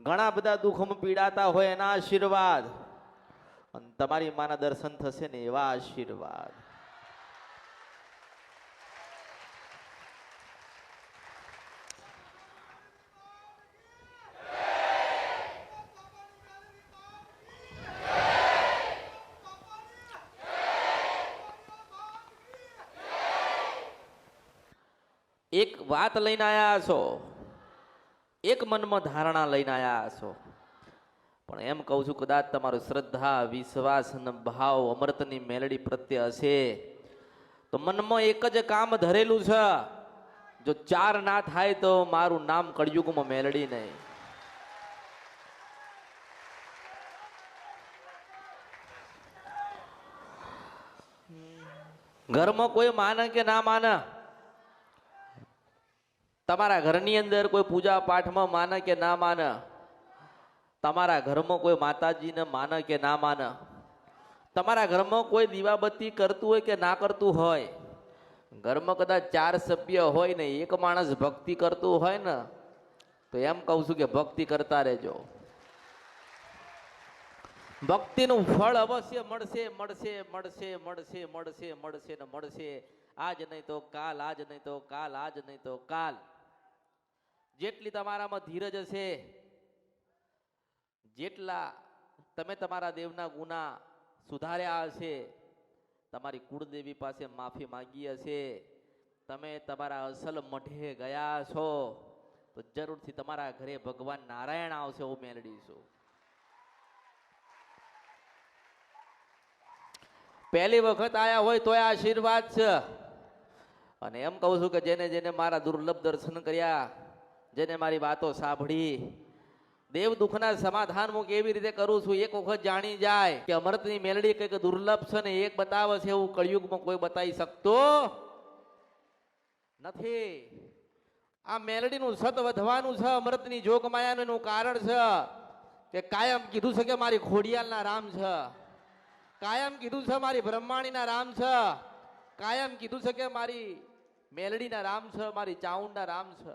ઘણા બધા દુઃખમાં પીડાતા હોય એના આશીર્વાદ, અને તમારી માના દર્શન થશે ને એવા આશીર્વાદ. એક વાત લઈને આયા છો, એક મનમાં ધારણા લઈને આયા છો, પણ એમ કહું છું કદાચ તમારું શ્રદ્ધા, વિશ્વાસ અને ભાવ અમૃતની મેલડી પ્રત્યે હશે તો મનમાં એક જ કામ ધરેલું છે, જો ચાર ના થાય તો મારું નામ કળયુગમાં મેલડી નહીં. ઘરમાં કોઈ માને કે ના માને, તમારા ઘરની અંદર કોઈ પૂજા પાઠમાં માને કે ના માને, તમારા ઘરમાં કોઈ માતાજીને માને કે ના માને, તમારા ઘરમાં કોઈ દીવાબત્તી કરતું હોય કે ના કરતું હોય, ઘરમાં કદાચ 4 સભ્ય હોય ને એક માણસ ભક્તિ કરતું હોય ને તો એમ કહું છું કે ભક્તિ કરતા રહેજો. ભક્તિનું ફળ અવશ્ય મળશે, મળશે, મળશે, મળશે, મળશે, મળશે ને મળશે. આજ નહીં તો કાલ, આજ નહીં તો કાલ, આજ નહીં તો કાલ. જેટલી તમારામાં ધીરજ હશે, જેટલા તમે તમારા દેવના ગુના સુધાર્યા હશે, તમારી કુળદેવી પાસે માફી માંગી હશે, તમે તમારા અસલ મઢે ગયા છો તો જરૂરથી તમારા ઘરે ભગવાન નારાયણ આવશે. હું મેલડી છું. પહેલી વખત આયા હોય તોય આશીર્વાદ છે. અને એમ કહું છું કે જેને જેને મારા દુર્લભ દર્શન કર્યા, જેને મારી વાતો સાંભળી, દેવ દુઃખના સમાધાન હું કેવી રીતે કરું છું એક વખત જાણી જાય કે અમૃતની મેલડી કંઈક દુર્લભ છે ને એક બતાવે છે એવું કળિયુગમાં કોઈ બતાવી શકતો નથી. આ મેલડીનું સત વધવાનું છે, અમૃતની જોગ માયાનું એનું કારણ છે કે કાયમ કીધું છે કે મારી ખોડિયાલના રામ છે, કાયમ કીધું છે મારી બ્રહ્માણીના રામ છે, કાયમ કીધું છે કે મારી મેલડીના રામ છે, મારી ચાઉંડના રામ છે,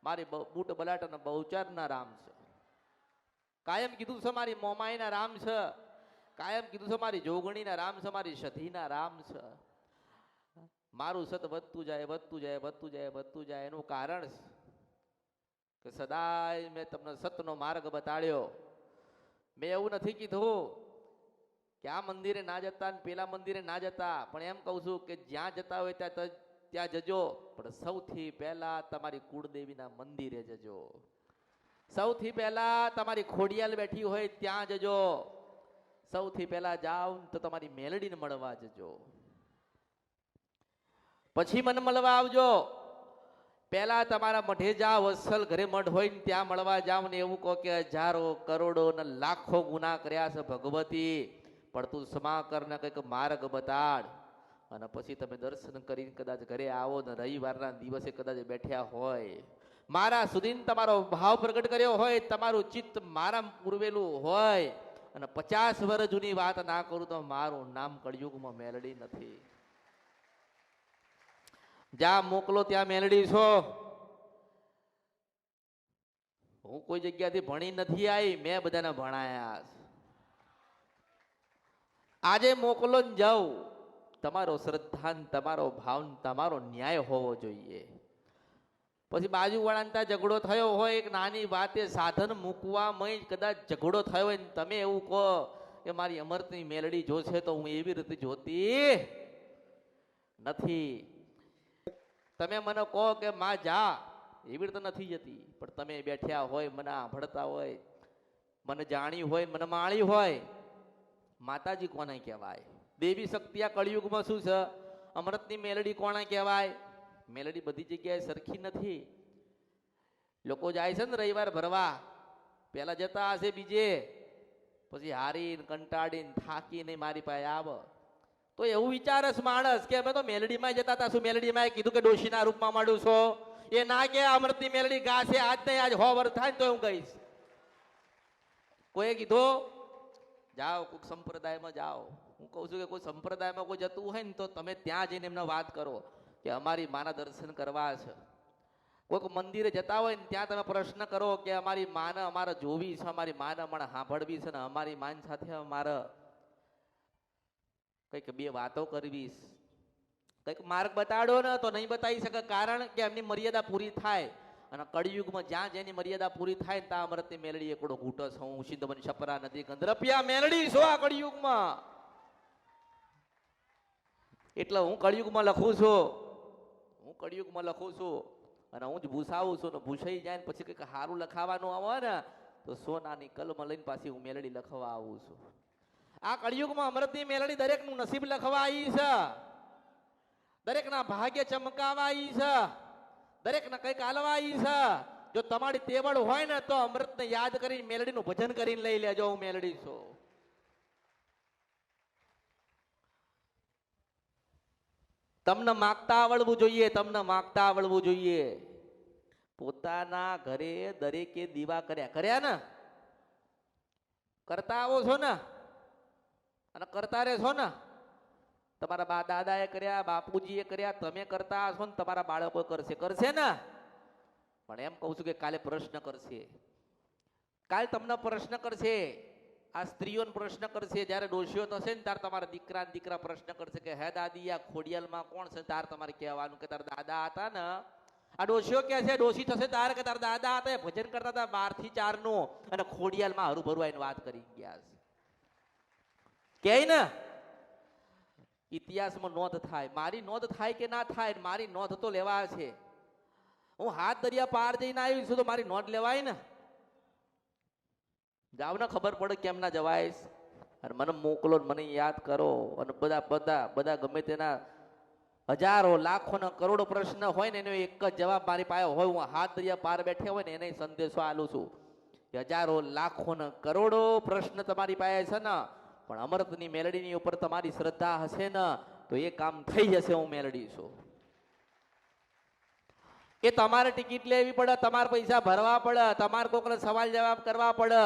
મારી બૂટ બલાટ અને બહુચરના રામ છે, કાયમ કીધું છે મારી મોમાઈના રામ છે, કાયમ કીધું છે મારી જોગણીના રામ છે, મારી સધીના રામ છે. મારું સત વધતું જાય, વધતું જાય, વધતું જાય, વધતું જાય. એનું કારણ કે સદાય મેં તમને સતનો માર્ગ બતાડ્યો. મેં એવું નથી કીધું કે આ મંદિરે ના જતા ને પેલા મંદિરે ના જતા, પણ એમ કહું છું કે જ્યાં જતા હોય ત્યાં જજો, પણ સૌથી પહેલા તમારી કુળદેવીના મંદિરે જજો, સૌથી પહેલા તમારી ખોડિયાલ બેઠી હોય ત્યાં જજો, સૌથી પહેલા જાઓ તો તમારી મેલડીને મળવા જજો, પછી મને મળવા આવજો. પહેલા તમારા મઢે જાઓ, અસલ ઘરે મઢ હોય ને ત્યાં મળવા જાઓ ને એવું કહો કે હજારો કરોડો ને લાખો ગુના કર્યા છે ભગવતી, પણ તું ક્ષમા કર ને કંઈક માર્ગ બતાડ. અને પછી તમે દર્શન કરીને કદાચ ઘરે આવો ને રવિવારના દિવસે કદાચ બેઠ્યા હોય, મારા સુધી તમારો ભાવ પ્રગટ કર્યો હોય, તમારું ચિત્ત મારા પૂરવેલું હોય, અને 50 વર્ષ જૂની વાત ના કરું તો મારું નામ કળિયુગમાં મેલડી નથી. જ્યાં મોકલો ત્યાં મેલડી છો. હું કોઈ જગ્યાથી ભણી નથી આવી, મેં બધાને ભણાયા. આજે મોકલો ને જાઓ, તમારો શ્રદ્ધા, તમારો ભાવ, તમારો ન્યાય હોવો જોઈએ. પછી બાજુવાળાને ત્યાં ઝઘડો થયો હોય, એક નાની વાતે સાધન મૂકવામાં કદાચ ઝઘડો થયો હોય ને તમે એવું કહો કે મારી અમૃતની મેલડી જોશે, તો હું એવી રીતે જોતી નથી. તમે મને કહો કે માં જા, એવી રીતે નથી જતી, પણ તમે બેઠ્યા હોય, મને સાંભળતા હોય, મને જાણી હોય, મને માળી હોય. માતાજી કોને કહેવાય? દેવી શક્તિ આ કળિયુગમાં શું છે? અમૃતની મેલડી કોને કહેવાય? મેલડી બધી જગ્યાએ સરખી નથી. લોકો જાય છે ને રવિવાર ભરવા, પેલા જતા હશે બીજે, પછી હારીને કંટાળીને થાકીને મારી પાસે આવે તો એવું વિચારે છે માણસ કે અમે તો મેલડીમાં જતા હતા. શું મેલડીમાં કીધું કે ડોશીના રૂપમાં માંડું છો? એ ના કે અમૃતની મેલડી ગા છે આજ નહીં, આજ 100 વર્ષ થાય ને તો હું કહીશ. કોઈ કીધું જાઓ કોઈક સંપ્રદાયમાં જાઓ. હું કહું છું કે કોઈ સંપ્રદાયમાં કોઈ જતું હોય ને તો તમે ત્યાં જઈને એમને વાત કરો કે અમારી માના દર્શન કરવા છે, કોઈક મંદિરે જતા હોય ને ત્યાં તમે પ્રશ્ન કરો કે અમારી માને અમારે જોવી છે, અમારી માને અમારે સાંભળવી છે ને અમારી માન સાથે અમારે કંઈક બે વાતો કરવી છે, કંઈક માર્ગ બતાડો ને તો નહીં બતાવી શકે, કારણ કે એમની મર્યાદા પૂરી થાય. અને કળિયુગમાં જ્યાં જેની મર્યાદા પૂરી થાય ત્યાં અમૃતની મેલડી એકડો ઘૂંટો છે. હું સિંધવન છપરા નદી ગંધરપિયા મેલડી છો આ કળિયુગમાં. એટલે હું કળિયુગમાં લખું છું, હું કળિયુગમાં લખું છું અને હું જ ભૂસાવું છું ને ભૂસાઈ જાય ને પછી કંઈક સારું લખાવાનું આવે ને તો સોનાની કલમ લઈને પાછી હું મેલડી લખવા આવું છું. આ કળિયુગમાં અમૃતની મેલડી દરેકનું નસીબ લખવા આવી છે, દરેકના ભાગ્ય ચમકાવા આવી છે, દરેકને કંઈક આલવા આવી છે. જો તમારી તેવડ હોય ને તો અમૃતને યાદ કરીને મેલડીનું ભજન કરીને લઈ લેજો. હું મેલડી છું. તમને માગતા આવડવું જોઈએ, તમને માગતા આવડવું જોઈએ. પોતાના ઘરે દરેકે દીવા કર્યા ને, કરતા આવો છો ને અને કરતા રહેશો ને. તમારા બા દાદાએ કર્યા, બાપુજીએ કર્યા, તમે કરતા હશો ને તમારા બાળકો કરશે ને. પણ એમ કહું છું કે કાલે પ્રશ્ન કરશે, કાલે તમને પ્રશ્ન કરશે. આ સ્ત્રીઓને પ્રશ્ન કરશે. જ્યારે ડોશીઓ થશે ને ત્યારે તમારા દીકરા પ્રશ્ન કરશે કે હે દાદી આ ખોડિયાલમાં કોણ છે? તાર તમારે કહેવાનું કે તારા દાદા હતા ને. આ ડોશીઓ કે છે, ડોશી થશે તારે કે તારા દાદા હતા ભજન કરતા હતા 12 થી 4 નું અને ખોડિયાલમાં હરુભરું આવીને વાત કરી ગયા છે. કે ને ઇતિહાસમાં નોંધ થાય. મારી નોંધ થાય કે ના થાય, મારી નોંધ તો લેવા છે. હું હાથ દરિયા પાર જઈને આવી છું તો મારી નોંધ લેવાય ને. જાવ ને ખબર પડે કેમ ના જવાય. અને મને મોકલો, મને યાદ કરો. અને બધા ગમે તેના હજારો લાખો ને કરોડો પ્રશ્ન હોય ને એનો એક જ જવાબ મારી પાસે હોય. હું હાથ દરિયા પાર બેઠે હોય ને એને સંદેશો આલું છું. હજારો લાખો ને કરોડો પ્રશ્ન તમારી પાસે છે ને, પણ અમૃતની મેલડીની ઉપર તમારી શ્રદ્ધા હશે ને તો એ કામ થઈ જશે. હું મેલડી છું. એ તમારે ટિકિટ લેવી પડે, તમારે પૈસા ભરવા પડે, તમારે કોકને સવાલ જવાબ કરવા પડે.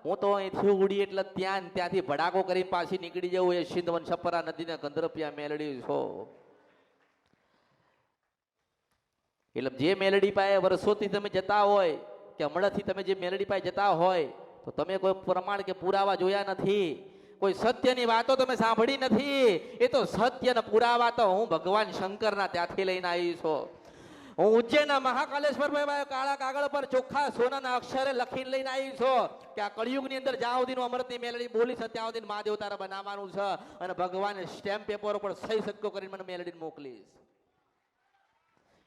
હું તો અહીંથી ઉડી એટલે ત્યાંથી ભડાકો કરી પાછી નીકળી જવું. એ સિંધવન છપરા નદીને ગંધરપિયા મેલડી છો. એટલે જે મેલડી પાસે વર્ષોથી તમે જતા હોય કે હમણાંથી તમે જે મેલડી પાસે જતા હોય તો તમે કોઈ પ્રમાણ કે પુરાવા જોયા નથી, કોઈ સત્યની વાતો તમે સાંભળી નથી. એ તો સત્યના પુરાવા તો હું ભગવાન શંકરના ત્યાંથી લઈને આવી છું. હું ઉજ્જૈનના મહાકાલેશ્વર કાળા કાગળ પર ચોખ્ખા સોનાના અક્ષરે લખીને લઈને આવી છું કે આ કળિયુગની અંદર જ્યાં સુધીનું અમૃતની મેલડી બોલી છે ત્યાં સુધી મહાદેવ તારે બનાવવાનું છે. અને ભગવાને સ્ટેમ્પ પેપર ઉપર સહી સક્કો કરીને મને મેલડીને મોકલીશ.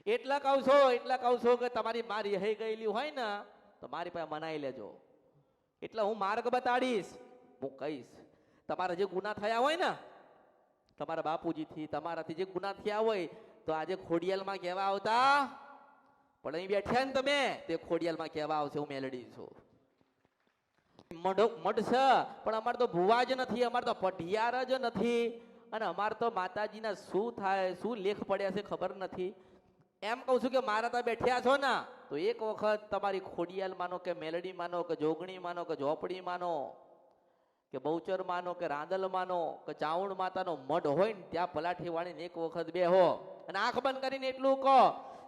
એટલા કહું છું કે તમારી મારી રહી ગયેલી હોય ને તો મારી પાસે મનાઈ લેજો. એટલે હું માર્ગ બતાડીશ, હું કહીશ. તમારા જે ગુના થયા હોય ને, તમારા બાપુજીથી તમારાથી જે ગુના થયા હોય તો આજે ખોડિયાલમાં કહેવા આવતા, પણ અહીં બેઠ્યા ને તમે તે ખોડિયાલમાં કહેવા આવશે હું મેલડી છું. મઢ છે પણ અમારે તો ભુવા જ નથી, અમારે તો પઢિયાર જ નથી. અને અમારે તો માતાજીના શું થાય, શું લેખ પડ્યા છે ખબર નથી. એમ કહું છું કે મારા ત્યાં બેઠ્યા છો ને તો એક વખત તમારી ખોડિયાલ માનો કે મેલડી માનો કે જોગણી માનો કે ઝોપડી માનો કે બહુચર માનો કે રાંદલ માનો કે ચાવણ માતાનો મઢ હોય ને ત્યાં પલાઠી વાળીને એક વખત બેહો અને આંખ બંધ કરીને એટલું કહો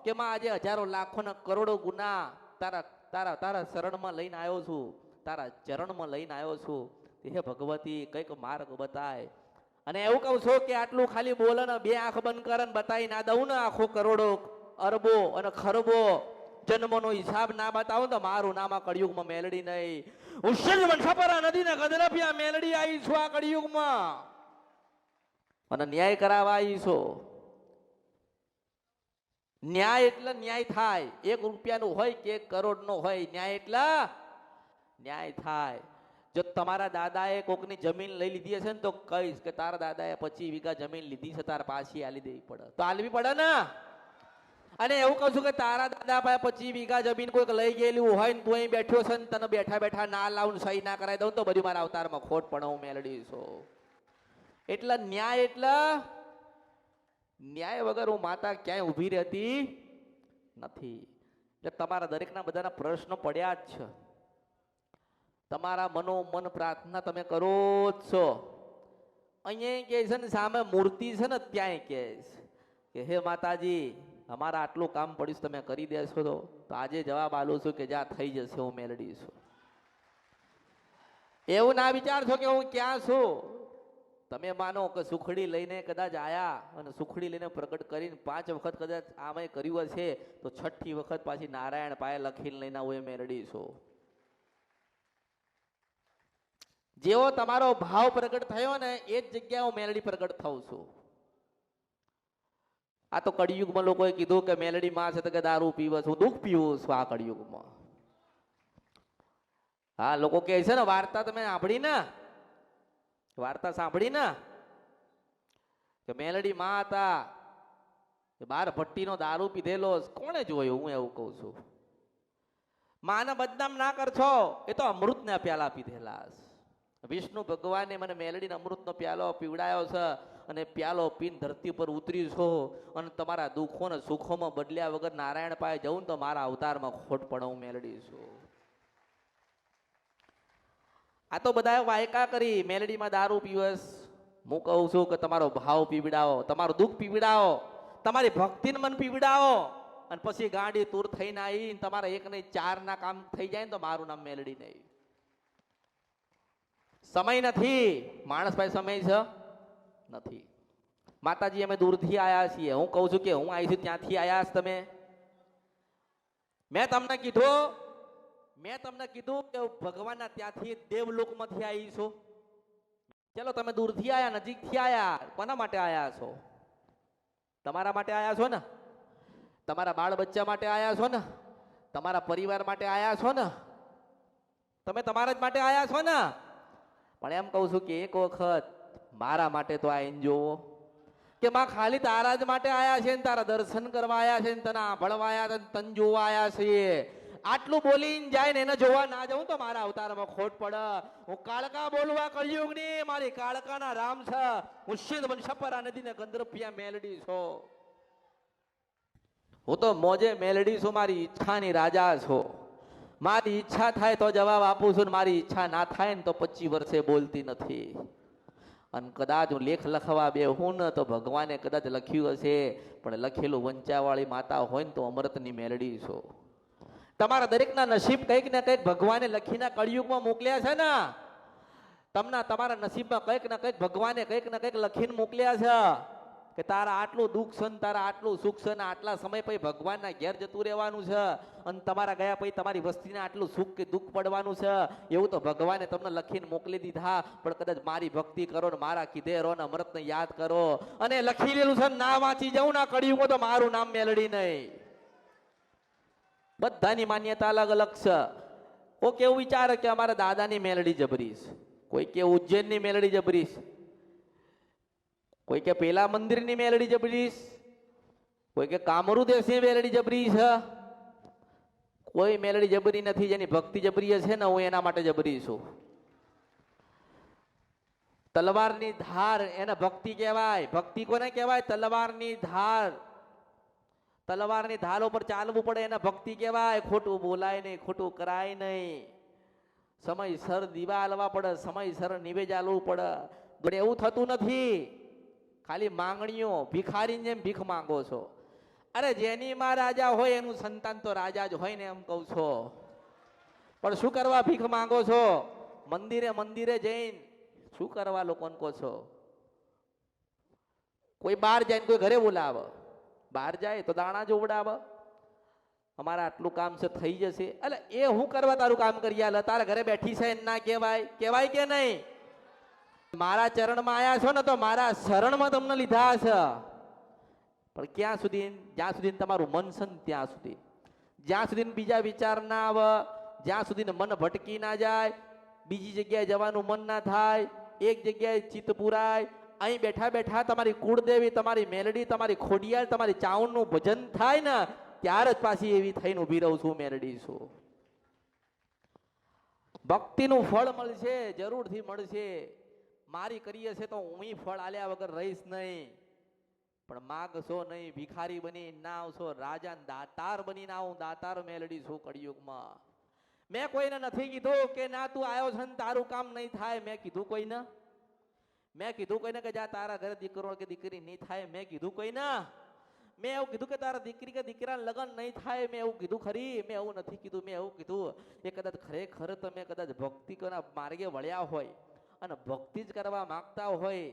કે માં આજે હજારો લાખો ના કરોડો ગુના તારા શરણમાં લઈને આવ્યો છું, તારા ચરણમાં લઈને આવ્યો છું. હે ભગવતી કંઈક માર્ગ બતાય. અને એવું કહું છું કે આટલું ખાલી બોલે ને બે આંખ બંધ કરે ને બતાવી ના દઉં ને આખો કરોડો અરબો અને ખરબો જન્મનો હિસાબ ના બતાવું તો મારું નામ આ કળિયુગમાં મેલડી નહીં. હું સિંધવન છપરા નદીના ગંધરપિયા મેલડી આવી છું આ કળિયુગમાં અને ન્યાય કરાવવા આવી છું. ન્યાય એટલે ન્યાય થાય. 1 રૂપિયાનું હોય કે 1 કરોડનો હોય, ન્યાય એટલે ન્યાય થાય. જો તમારા દાદાએ કોકની જમીન લઈ લીધી હશે ને તો કહીશ કે તારા દાદાએ 25 વીઘા જમીન લીધી છે, તારે પાછી આલી દેવી પડે તો આલવી પડે ને. અને એવું કહું છું કે તારા દાદા પાસે 25 વીઘા જમીન કોઈક લઈ ગયેલું હોય ને તું અહીં બેઠ્યો છે ને તને બેઠા બેઠા ના લાવું સહી ના કરાવી દઉં તો બધું મારા અવતારમાં ખોટ પણ હું મેલડી છું. એટલે ન્યાય વગર હું માતા ક્યાંય ઊભી રહેતી નથી. એટલે તમારા દરેકના બધાના પ્રશ્નો પડ્યા જ છે. તમારા મન પ્રાર્થના તમે કરો જ છો. અહીંયા કે છે ને સામે મૂર્તિ છે ને ત્યાં કે હે માતાજી અમારા આટલું કામ પડ્યું છે, તમે કરી દેશો તો આજે જવાબ આલું છું કે જ્યાં થઈ જશે હું મેલડી છું. એવું ના વિચારશો કે હું ક્યાં છું. તમે માનો કે સુખડી લઈને કદાચ આયા અને સુખડી લઈને પ્રગટ કરીને 5 વખત કદાચ આમે કર્યું હશે તો 6ઠી વખત પાછી નારાયણ પાયે લખીને લઈને હું એ મેલડી છું. જેવો તમારો ભાવ પ્રગટ થયો ને એ જ જગ્યાએ હું મેલડી પ્રગટ થઉં છું. આ તો કળિયુગમાં લોકોએ કીધું કે મેલડી માં છે તો કે દારૂ પીવે છું, દુઃખ પીવું છું આ કળિયુગમાં. હા, લોકો કહે છે ને વાર્તા તમે સાંભળી ને, વાર્તા સાંભળી ને કે મેલડી માં હતા કે 12 ભટ્ટીનો દારૂ પીધેલો. કોણે જોયું? હું એવું કહું છું. માને બદનામ ના કરશો, એ તો અમૃતના પ્યાલા પીધેલા. વિષ્ણુ ભગવાને મને મેલડીને અમૃતનો પ્યાલો પીવડાયો છે અને પ્યાલો પીને ધરતી પર ઉતરી છો અને તમારા દુઃખો ને સુખોમાં બદલ્યા વગર નારાયણ પાસે જવું ને તો મારા અવતારમાં ખોટ પડે હું મેલડી છું. આ તો બધા વાયકા કરી મેલડીમાં દારૂ પીવસ. હું કહું છું કે તમારો ભાવ પીવડાવો, તમારું દુઃખ પીવડાવો, તમારી ભક્તિને મન પીવડાવો અને પછી ગાડી તૂર થઈને આવી તમારા 1 નહીં 4 ના કામ થઈ જાય ને તો મારું નામ મેલડી નહીં. સમય નથી માણસ પાસે, સમય છે નથી. માતાજી અમે દૂરથી આયા છીએ. હું કહું છું કે હું આવી છું ત્યાંથી આયા છો તમે. મેં તમને કીધું કે ભગવાનના ત્યાંથી દેવલોકમાંથી આવી છો. ચલો તમે દૂરથી આયા, નજીકથી આયા, કોના માટે આયા છો? તમારા માટે આયા છો ને, તમારા બાળ બચ્ચા માટે આયા છો ને, તમારા પરિવાર માટે આયા છો ને, તમે તમારા જ માટે આયા છો ને. પણ એમ કહું છું કે એક વખત મારા માટે તો આઈને જોવો કે માં ખાલી તારા જ માટે આયા છે ને, તારા દર્શન કરવા આયા છે ને, તને આંભળવા આયા છે, તને જોવા આયા છે. આટલું બોલીને જાય ને એને જોવા ના જવું તો મારા અવતારમાં ખોટ પડે. હું કાળકા બોલવા કળિયુગની, મારી કાળકાના રામ છે. હું સિદ્ધ વંશપરા નદીને ગંધર્પિયા મેલડી છો. હું તો મોજે મેલડી છું, મારી ઈચ્છાની રાજા છો. મારી ઈચ્છા થાય તો જવાબ આપું છું, મારી ઈચ્છા ના થાય ને તો 25 વર્ષે બોલતી નથી. અને કદાચ હું લેખ લખવા બેહું ને તો ભગવાને કદાચ લખ્યું હશે, પણ લખેલું વંચાવાળી માતા હોય ને તો અમૃતની મેલડી છો. તમારા દરેકના નસીબ કંઈક ને કંઈક ભગવાને લખીને કળિયુગમાં મોકલ્યા છે ને. તમારા નસીબમાં કંઈક ને કંઈક ભગવાને કંઈક ને કંઈક લખીને મોકલ્યા છે કે તારા આટલું દુઃખ છે ને તારા આટલું સુખ છે ને આટલા સમય પછી ભગવાનના ઘેર જતું રહેવાનું છે અને તમારા ગયા પછી તમારી વસ્તીને આટલું સુખ કે દુઃખ પડવાનું છે. એવું તો ભગવાને તમને લખીને મોકલી દીધા. પણ કદાચ મારી ભક્તિ કરો ને મારા કીધે રહો ને અમૃતને યાદ કરો અને લખી લેલું છે ના વાંચી જવું ના કળિયુગમાં તો મારું નામ મેલડી નહીં. બધાની માન્યતા અલગ અલગ છે. કોઈ કેવું વિચારે કે અમારા દાદાની મેલડી જબરીશ, કોઈ કે ઉજ્જૈનની મેલડી જબરીશ, કોઈ કે પેલા મંદિરની મેલડી જબરીશ, કોઈ કે કામરૂ દેશની મેલડી જબરી છે. કોઈ મેલડી જબરી નથી. જેની ભક્તિ જબરી છે ને હું એના માટે જબરી છું. તલવારની ધાર એને ભક્તિ કહેવાય. ભક્તિ કોને કહેવાય? તલવારની ધાર. તલવારની ધાર ઉપર ચાલવું પડે એને ભક્તિ કહેવાય. ખોટું બોલાય નહીં, ખોટું કરાય નહીં. સમયસર દીવા હાલવા પડે, સમયસર નિવેદ હાલવું પડે. એવું થતું નથી. ખાલી માંગણીઓ ભિખારીને જેમ ભીખ માંગો છો. અરે જેની માં રાજા હોય એનું સંતાન તો રાજા જ હોય ને એમ કહું છો. પણ શું કરવા ભીખ માંગો છો? મંદિરે જઈને શું કરવા લોકોને કહો છો? કોઈ બહાર જાય ને કોઈ ઘરે બોલાવે. બહાર જાય તો દાણા જોવડાવે. અમારા આટલું કામ છે થઈ જશે. એટલે એ હું કરવા તારું કામ કરી આલે? તારા ઘરે બેઠી છે ના કહેવાય? કહેવાય કે નહીં? મારા ચરણમાં આયા છો ને તો મારા શરણમાં તમને લીધા છે. પણ ક્યાં સુધી? જ્યાં સુધી તમારું મન છે ને ત્યાં સુધી. જ્યાં સુધી બીજા વિચાર ના આવે, જ્યાં સુધી મન ભટકી ના જાય, બીજી જગ્યાએ જવાનું મન ના થાય, એક જગ્યાએ ચિત્ત પુરાય, અહીં બેઠા બેઠા તમારી કુળદેવી, તમારી મેલડી, તમારી ખોડિયાર, તમારી ચાઉણનું ભજન થાય ને ત્યારે જ પાછી એવી થઈને ઊભી રહું છું, મેલડી છું. ભક્તિનું ફળ મળશે, જરૂરથી મળશે. મારી કરીએ છે તો હું ફળ આલ્યા વગર રહીશ નહીં. પણ માગશો નહીં, ભિખારી બની ના આવશો, રાજા દાતાર બની ના આવું. દાતાર મેલડી છું કળિયુગમાં. મેં કોઈને નથી કીધું કે ના તું આવ્યો છે ને તારું કામ નહીં થાય. મેં કીધું કોઈને? મેં કીધું કોઈને કે જા તારા ઘરે દીકરો કે દીકરી નહીં થાય? મેં કીધું કોઈને? મેં એવું કીધું કે તારા દીકરી કે દીકરા લગ્ન નહીં થાય, મેં એવું કીધું ખરી? મેં એવું નથી કીધું. મેં એવું કીધું એ કદાચ ખરેખર તમે કદાચ ભક્તિ કરના માર્ગે વળ્યા હોય અને ભક્તિ જ કરવા માંગતા હોય,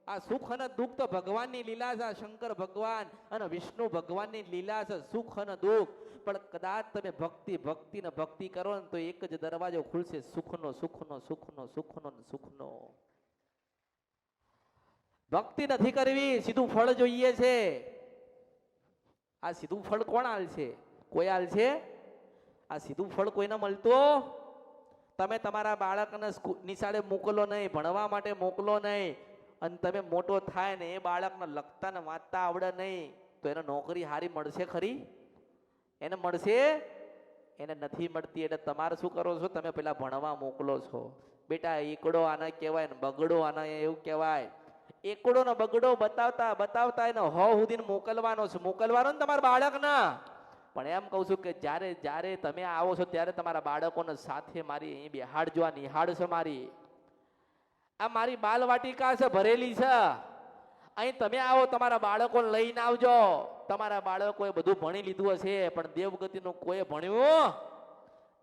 આ સુખ અને દુઃખ તો ભગવાનની લીલા છે. શંકર ભગવાન અને વિષ્ણુ ભગવાનની લીલા છે, સુખ અને દુઃખ. પણ કદાચ તમે ભક્તિ ને ભક્તિ કરો ને તો એક જ દરવાજો ખુલશે, સુખનો સુખનો સુખનો સુખનો સુખનો. ભક્તિ નથી કરવી, સીધું ફળ જોઈએ છે. આ સીધું ફળ કોણ આલશે? કોઈ આલશે? આ સીધું ફળ કોઈને મળતું? તમે તમારા બાળકને નિશાળે મોકલો નહીં, ભણવા માટે મોકલો નહીં, અને તમે મોટો થાય ને એ બાળકને લખતા ને વાંચતા આવડે નહીં, તો એને નોકરી હારી મળશે ખરી? એને મળશે? એને નથી મળતી. એટલે તમારે શું કરો છો? તમે પેલા ભણવા મોકલો છો. બેટા એકડો આને કહેવાય ને બગડો આને એવું કહેવાય. એકડો ને બગડો બતાવતા બતાવતા એને સુધીને મોકલવાનો છે, મોકલવાનો ને તમારા બાળકને. પણ એમ કહું છું કે જ્યારે જ્યારે તમે આવો છો ત્યારે તમારા બાળકોને સાથે મારી અહીં બેહાડજો. આ નિહાળ છે મારી, આ મારી બાલવાટિકા છે, ભરેલી છે. અહીં તમે આવો, તમારા બાળકોને લઈને આવજો. તમારા બાળકોએ બધું ભણી લીધું હશે પણ દેવગતિનું કોઈ ભણ્યું?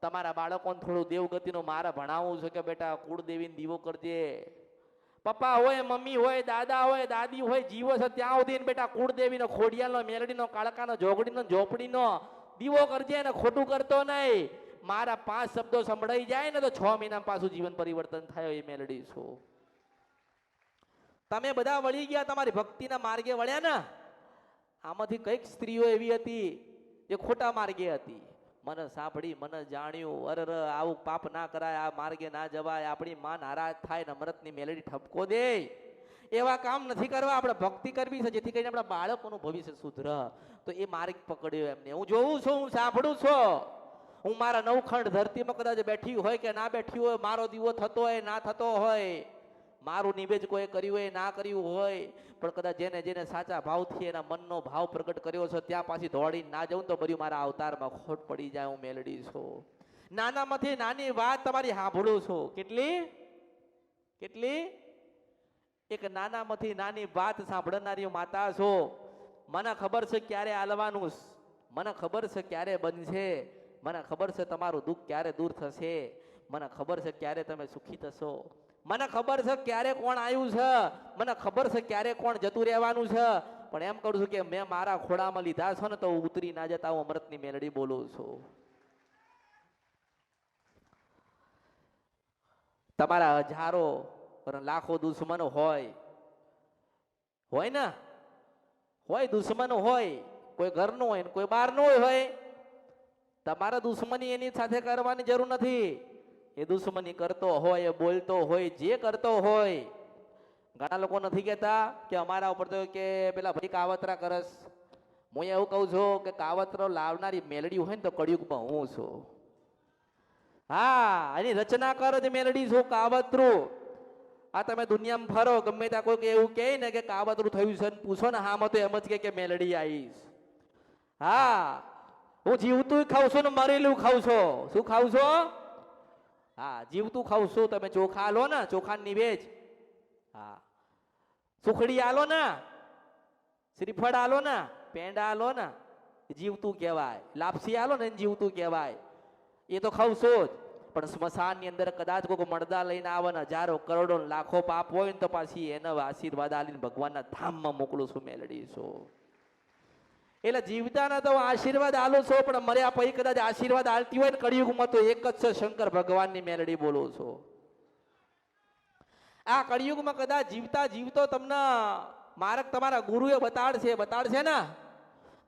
તમારા બાળકોને થોડું દેવગતિનું મારે ભણાવવું છે કે બેટા કુળદેવીને દીવો કરજે. પપ્પા હોય, મમ્મી હોય, દાદા હોય, દાદી હોય, જીવો છે ત્યાં સુધી બેટા કુળદેવીનો, ખોડિયાનો, મેલડીનો, કાળકાનો, જોગડીનો, ઝોપડીનો દીવો કરજે ને ખોટું કરતો નહીં. મારા 5 શબ્દો સંભળાઈ જાય ને તો 6 મહિનામાં પાછું જીવન પરિવર્તન થાય. એ મેલડી છું. તમે બધા વળી ગયા, તમારી ભક્તિના માર્ગે વળ્યા ને. આમાંથી કઈક સ્ત્રીઓ એવી હતી જે ખોટા માર્ગે હતી. મને સાંભળી, મને જાણ્યું, અરર આવું પાપ ના કરાય, આ માર્ગે ના જવાય, આપણી માં નારાજ થાય ને અમૃતની મેલડી ઠપકો દે. એવા કામ નથી કરવા. આપણે ભક્તિ કરવી છે જેથી કરીને આપણા બાળકોનું ભવિષ્ય સુધરે. તો એ માર્ગ પકડ્યો એમને. હું જોઉં છું, હું સાંભળું છું. હું મારા નવખંડ ધરતીમાં કદાચ બેઠી હોય કે ના બેઠી હોય, મારો દીવો થતો હોય ના થતો હોય, મારું નિવેદ કોઈ કર્યું હોય ના કર્યું હોય, પણ કદાચ જેને જેને સાચા ભાવથી એના મનનો ભાવ પ્રગટ કર્યો છે ત્યાં પાછી દોડી ના જવું તો બધું મારા અવતારમાં ખોટ પડી જાય. હું મેલડી છું. નાનામાંથી નાની વાત તમારી સાંભળું છું. કેટલી કેટલી? એક નાનામાંથી નાની વાત સાંભળનારી માતા છો. મને ખબર છે ક્યારે આલવાનું, મને ખબર છે ક્યારે બનશે, મને ખબર છે તમારું દુઃખ ક્યારે દૂર થશે, મને ખબર છે ક્યારે તમે સુખી થશો, મને ખબર છે ક્યારે કોણ આવ્યું છે, મને ખબર છે ક્યારે કોણ જતું રહેવાનું છે. પણ એમ કરું છું કે મેં મારા ખોડામાં લીધા છો ને તો ઉતરી ના જતા. હું અમૃતની મેલડી બોલું છું. તમારા હજારો લાખો દુશ્મનો હોય ને, હોય દુશ્મનો હોય, કોઈ ઘરનું હોય ને કોઈ બહારનું હોય. તમારે દુશ્મની એની સાથે કરવાની જરૂર નથી. એ દુશ્મની કરતો હોય, એ બોલતો હોય, જે કરતો હોય. ઘણા લોકો નથી કહેતા કે અમારા ઉપર તો કે પેલા ભાઈ કાવતરા કરસ. હું એવું કહું છું કે કાવતરો લાવનારી મેલડી હોય ને તો કળિયુગમાં હું છું. હા, એની રચના કર જ મેલડી છું. કાવતરું આ તમે દુનિયામાં ફરો, ગમે ત્યાં કોઈ એવું કહે ને કે કાવતરું થયું છે, પૂછો ને હામાં તો એમ જ કે મેલડી આવીશ. હા, હું જીવતું ખાઉં છું ને મરેલું ખાઉં છું. શું ખાઉં છું? હા, જીવતું ખાઉં છું. તમે ચોખા આલો ને, ચોખા નિવેજ, હા, સુખડી આલો ને, શ્રીફળ આલો ને, પેંડા આલો ને, જીવતું કહેવાય. લાપસી આલો ને જીવતું કહેવાય. એ તો ખાઉં છું જ. પણ સ્મશાનની અંદર કદાચ કોઈ મળદા લઈને આવે ને, હજારો કરોડો લાખો પાપ હોય ને તો પાછી એને આશીર્વાદ આલીને ભગવાનના ધામમાં મોકલું છું. મેલડી છું. એટલે જીવતાના તો આશીર્વાદ આલું છું, પણ મર્યા પછી કદાચ આશીર્વાદ આલતી હોય ને કળિયુગમાં તો એક જ છે, શંકર ભગવાનની મેલડી બોલું છું. આ કળિયુગમાં કદાચ જીવતા જીવતો તમને માર્ગ તમારા ગુરુએ બતાડશે ને.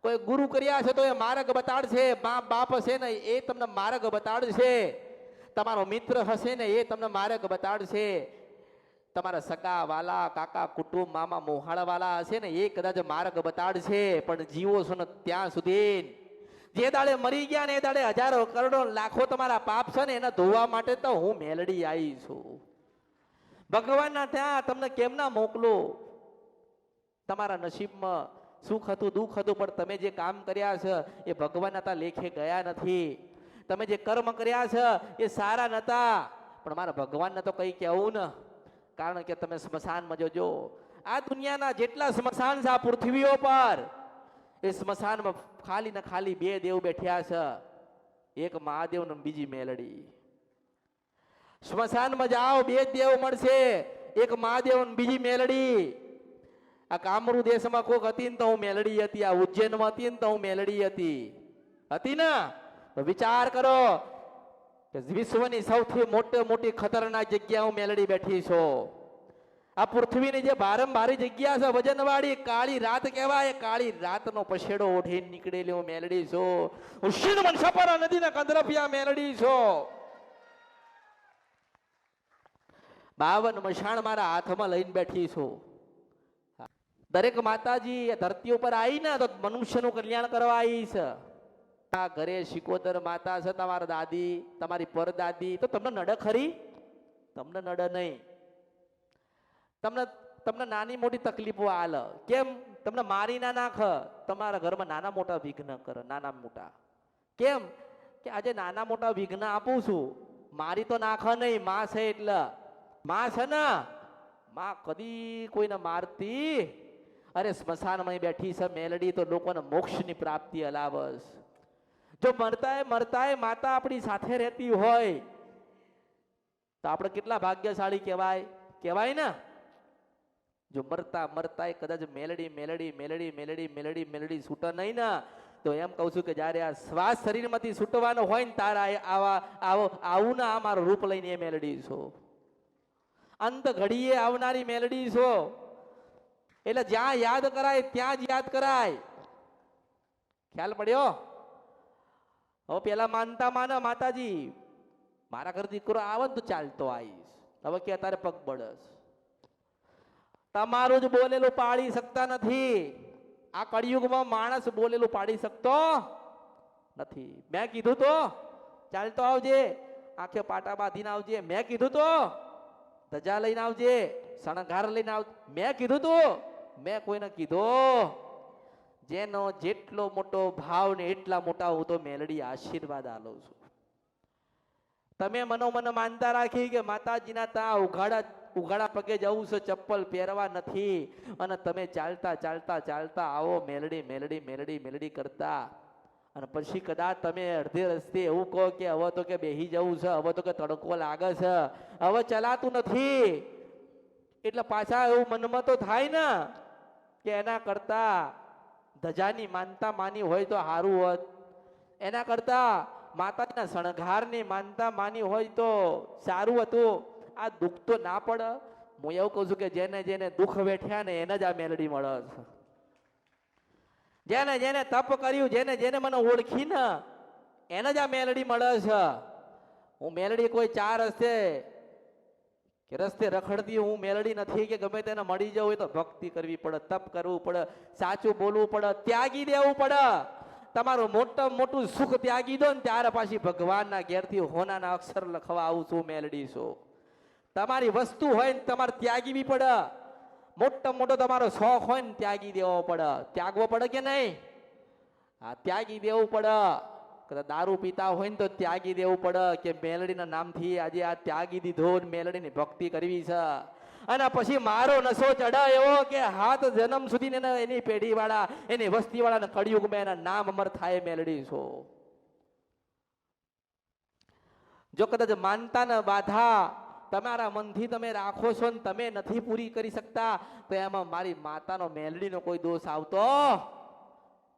કોઈ ગુરુ કર્યા છે તો એ માર્ગ બતાડશે. બાપ હશે ને એ તમને માર્ગ બતાડશે. તમારો મિત્ર હશે ને એ તમને માર્ગ બતાડશે. તમારા સગા વાલા, કાકા, કુટુંબ, મામા, મોહાળ વાલા હશે ને એ કદાચ માર્ગ બતાડશે. પણ જીવો છો ને ત્યાં સુધી, જે દાડે મરી ગયા ને એ દાડે હજારો કરોડો લાખો તમારા પાપ છે ને એને ધોવા માટે તો હું મેલડી આવી છું. ભગવાનના ત્યાં તમને કેમ ના મોકલો? તમારા નસીબમાં સુખ હતું, દુઃખ હતું, પણ તમે જે કામ કર્યા છે એ ભગવાનના ત્યાં લેખે ગયા નથી. તમે જે કર્મ કર્યા છે એ સારા નતા, પણ મારા ભગવાનને તો કઈ કહેવું ને. કારણ કે તમે સ્મશાનમાં જોજો, આ દુનિયાના જેટલા સ્મશાન છે આ પૃથ્વીઓ પર, એ સ્મશાનમાં ખાલી ને ખાલી બે દેવ બેઠ્યા છે, એક મહાદેવ ને બીજી મેલડી. સ્મશાનમાં જાઓ, બે દેવ મળશે, એક મહાદેવ ને બીજી મેલડી. આ કામરૂ દેશમાં કોક હતી ને તો હું મેલડી હતી, આ ઉજ્જૈનમાં હતી ને તો હું મેલડી હતી ને. તો વિચાર કરો કે વિશ્વની સૌથી મોટી ખતરનાક જગ્યા હું મેલડી બેઠી છું. આ પૃથ્વીની જે ભારંભારી જગ્યા છે, વજનવાળી કાળી રાત કહેવાય, કાળી રાતનો પછેડો ઓઢીને નીકળેલી હું મેલડી છું. હું શિરમન સપરા નદીના કંદરપિયા મેલડી છું. 52 મશાણ મારા હાથમાં લઈને બેઠી છું. દરેક માતાજી ધરતી ઉપર આવી ને તો મનુષ્યનું કલ્યાણ કરવા આવી છે. આ ઘરે શિકોતર માતા છે, તમારા દાદી, તમારી પરદાદી, તો તમને નડે ખરી? તમને નડે નહીં. તમને નાની મોટી તકલીફો આલ. કેમ? તમને મારી ના નાખ, તમારા ઘરમાં નાના મોટા વિઘ્ન કરે, નાના મોટા. કેમ? કે આજે નાના મોટા વિઘ્ન આપું છું, મારી તો નાખ નહીં, માં છે એટલે. માં છે ને, માં કદી કોઈને મારતી. અરે સ્મશાનમાં બેઠી છે મેલડી તો લોકોને મોક્ષની પ્રાપ્તિ અલાવસ. જો મરતાય માતા આપણી સાથે રહેતી હોય તો આપણે કેટલા ભાગ્યશાળી કહેવાય ને. જો મરતા કદાચ મેલડી છૂટે નહીં ને, તો એમ કહું છું કે જ્યારે આ શ્વાસ શરીરમાંથી છૂટવાનો હોય ને તારા આવું ને આ મારું રૂપ લઈને એ મેલડી છો. અંત ઘડીએ આવનારી મેલડી છો. એટલે જ્યાં યાદ કરાય ત્યાં જ યાદ કરાય. ખ્યાલ પડ્યો? હવે પેલા માનતા માના માતાજી, મારા ઘર દીકરો આવે ને તો ચાલતો આવીશ. હવે કે તારે પગ બળસ. તમારું જ બોલેલું પાડી શકતા નથી. આ કળિયુગમાં માણસ બોલેલું પાડી શકતો નથી. મેં કીધું તો ચાલતો આવજે, આંખે પાટા બાંધીને આવજે. મેં કીધું તો ધજા લઈને આવજે, શણગાર લઈને આવજે. મેં કીધું તો, મેં કોઈને કીધું? જેનો જેટલો મોટો ભાવ ને એટલા મોટા હું તો મેલડી આશીર્વાદ આલું છું. તમે મનોમન માનતા રાખી કે માતાજીના ત્યાં ઉઘાડા પગે જવું છે, ચપ્પલ પહેરવા નથી, અને તમે ચાલતા આવો મેલડી કરતા, અને પછી કદાચ તમે અડધે રસ્તે એવું કહો કે હવે તો કે બેહી જવું છે, હવે તો કે તડકો લાગે છે, હવે ચલાતું નથી, એટલે પાછા એવું મનમાં તો થાય ને કે એના કરતા ધજાની માનતા માની હોય તો સારું હોત. એના કરતા માતાના શણગારની માનતા માની હોય તો સારું હતું. આ દુઃખ તો ના પડે. હું એવું કહું છું કે જેને દુઃખ વેઠ્યા ને એને જ આ મેલડી મળે છે. જેને તપ કર્યું, જેને મને ઓળખી ને એને જ આ મેલડી મળે છે. હું મેલડી કોઈ ચાર રસ્તે રખડતી હું મેલડી નથી કે ગમે તેને મળી જવું હોય તો ભક્તિ કરવી પડે, તપ કરવું પડે, સાચું બોલવું પડે, ત્યાગી દેવું પડે. તમારું મોટું સુખ ત્યાગી દો ને ત્યારે પાછી ભગવાનના ઘેરથી હોનાના અક્ષર લખવા આવું છું મેલડી છું. તમારી વસ્તુ હોય ને તમારે ત્યાગવી પડે. મોટો તમારો શોખ હોય ને ત્યાગી દેવો પડે. ત્યાગવો પડે કે નહીં? હા, ત્યાગી દેવું પડે. કદાચ દારૂ પીતા હોય ને તો ત્યાગી દેવું પડે કે મેલડીના નામથી આજે આ ત્યાગી દીધો, મેલડીની ભક્તિ કરવી છે. અને પછી મારો નશો ચડા એવો કે હાથ જન્મ સુધી એની પેઢી વાળા, એની વસ્તી વાળા કળિયુગમાં એના નામ અમર થાય મેલડી છો. જો કદાચ માનતા ને બાધા તમારા મનથી તમે રાખો છો ને તમે નથી પૂરી કરી શકતા તો એમાં મારી માતાનો મેલડીનો કોઈ દોષ આવતો?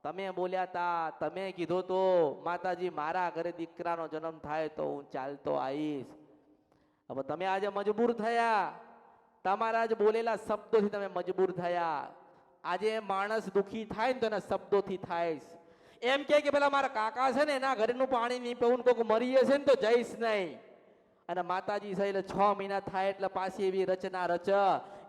તમે બોલ્યા તા, તમે કીધું તો માતાજી મારા ઘરે દીકરાનો જન્મ થાય તો હું ચાલતો આવીશ. હવે તમે આજે મજબૂર થયા, તમારા જ બોલેલા શબ્દોથી તમે મજબૂર થયા. આજે માણસ દુખી થાય ને તો એના શબ્દોથી થાય. એમ કે પેલા મારા કાકા છે ને એના ઘરેનું પાણી નહીં પીવું, કોઈક મરી જશે ને તો જઈશ નહીં. અને માતાજી છે એટલે 6 મહિના થાય એટલે પાછી એવી રચના રચ,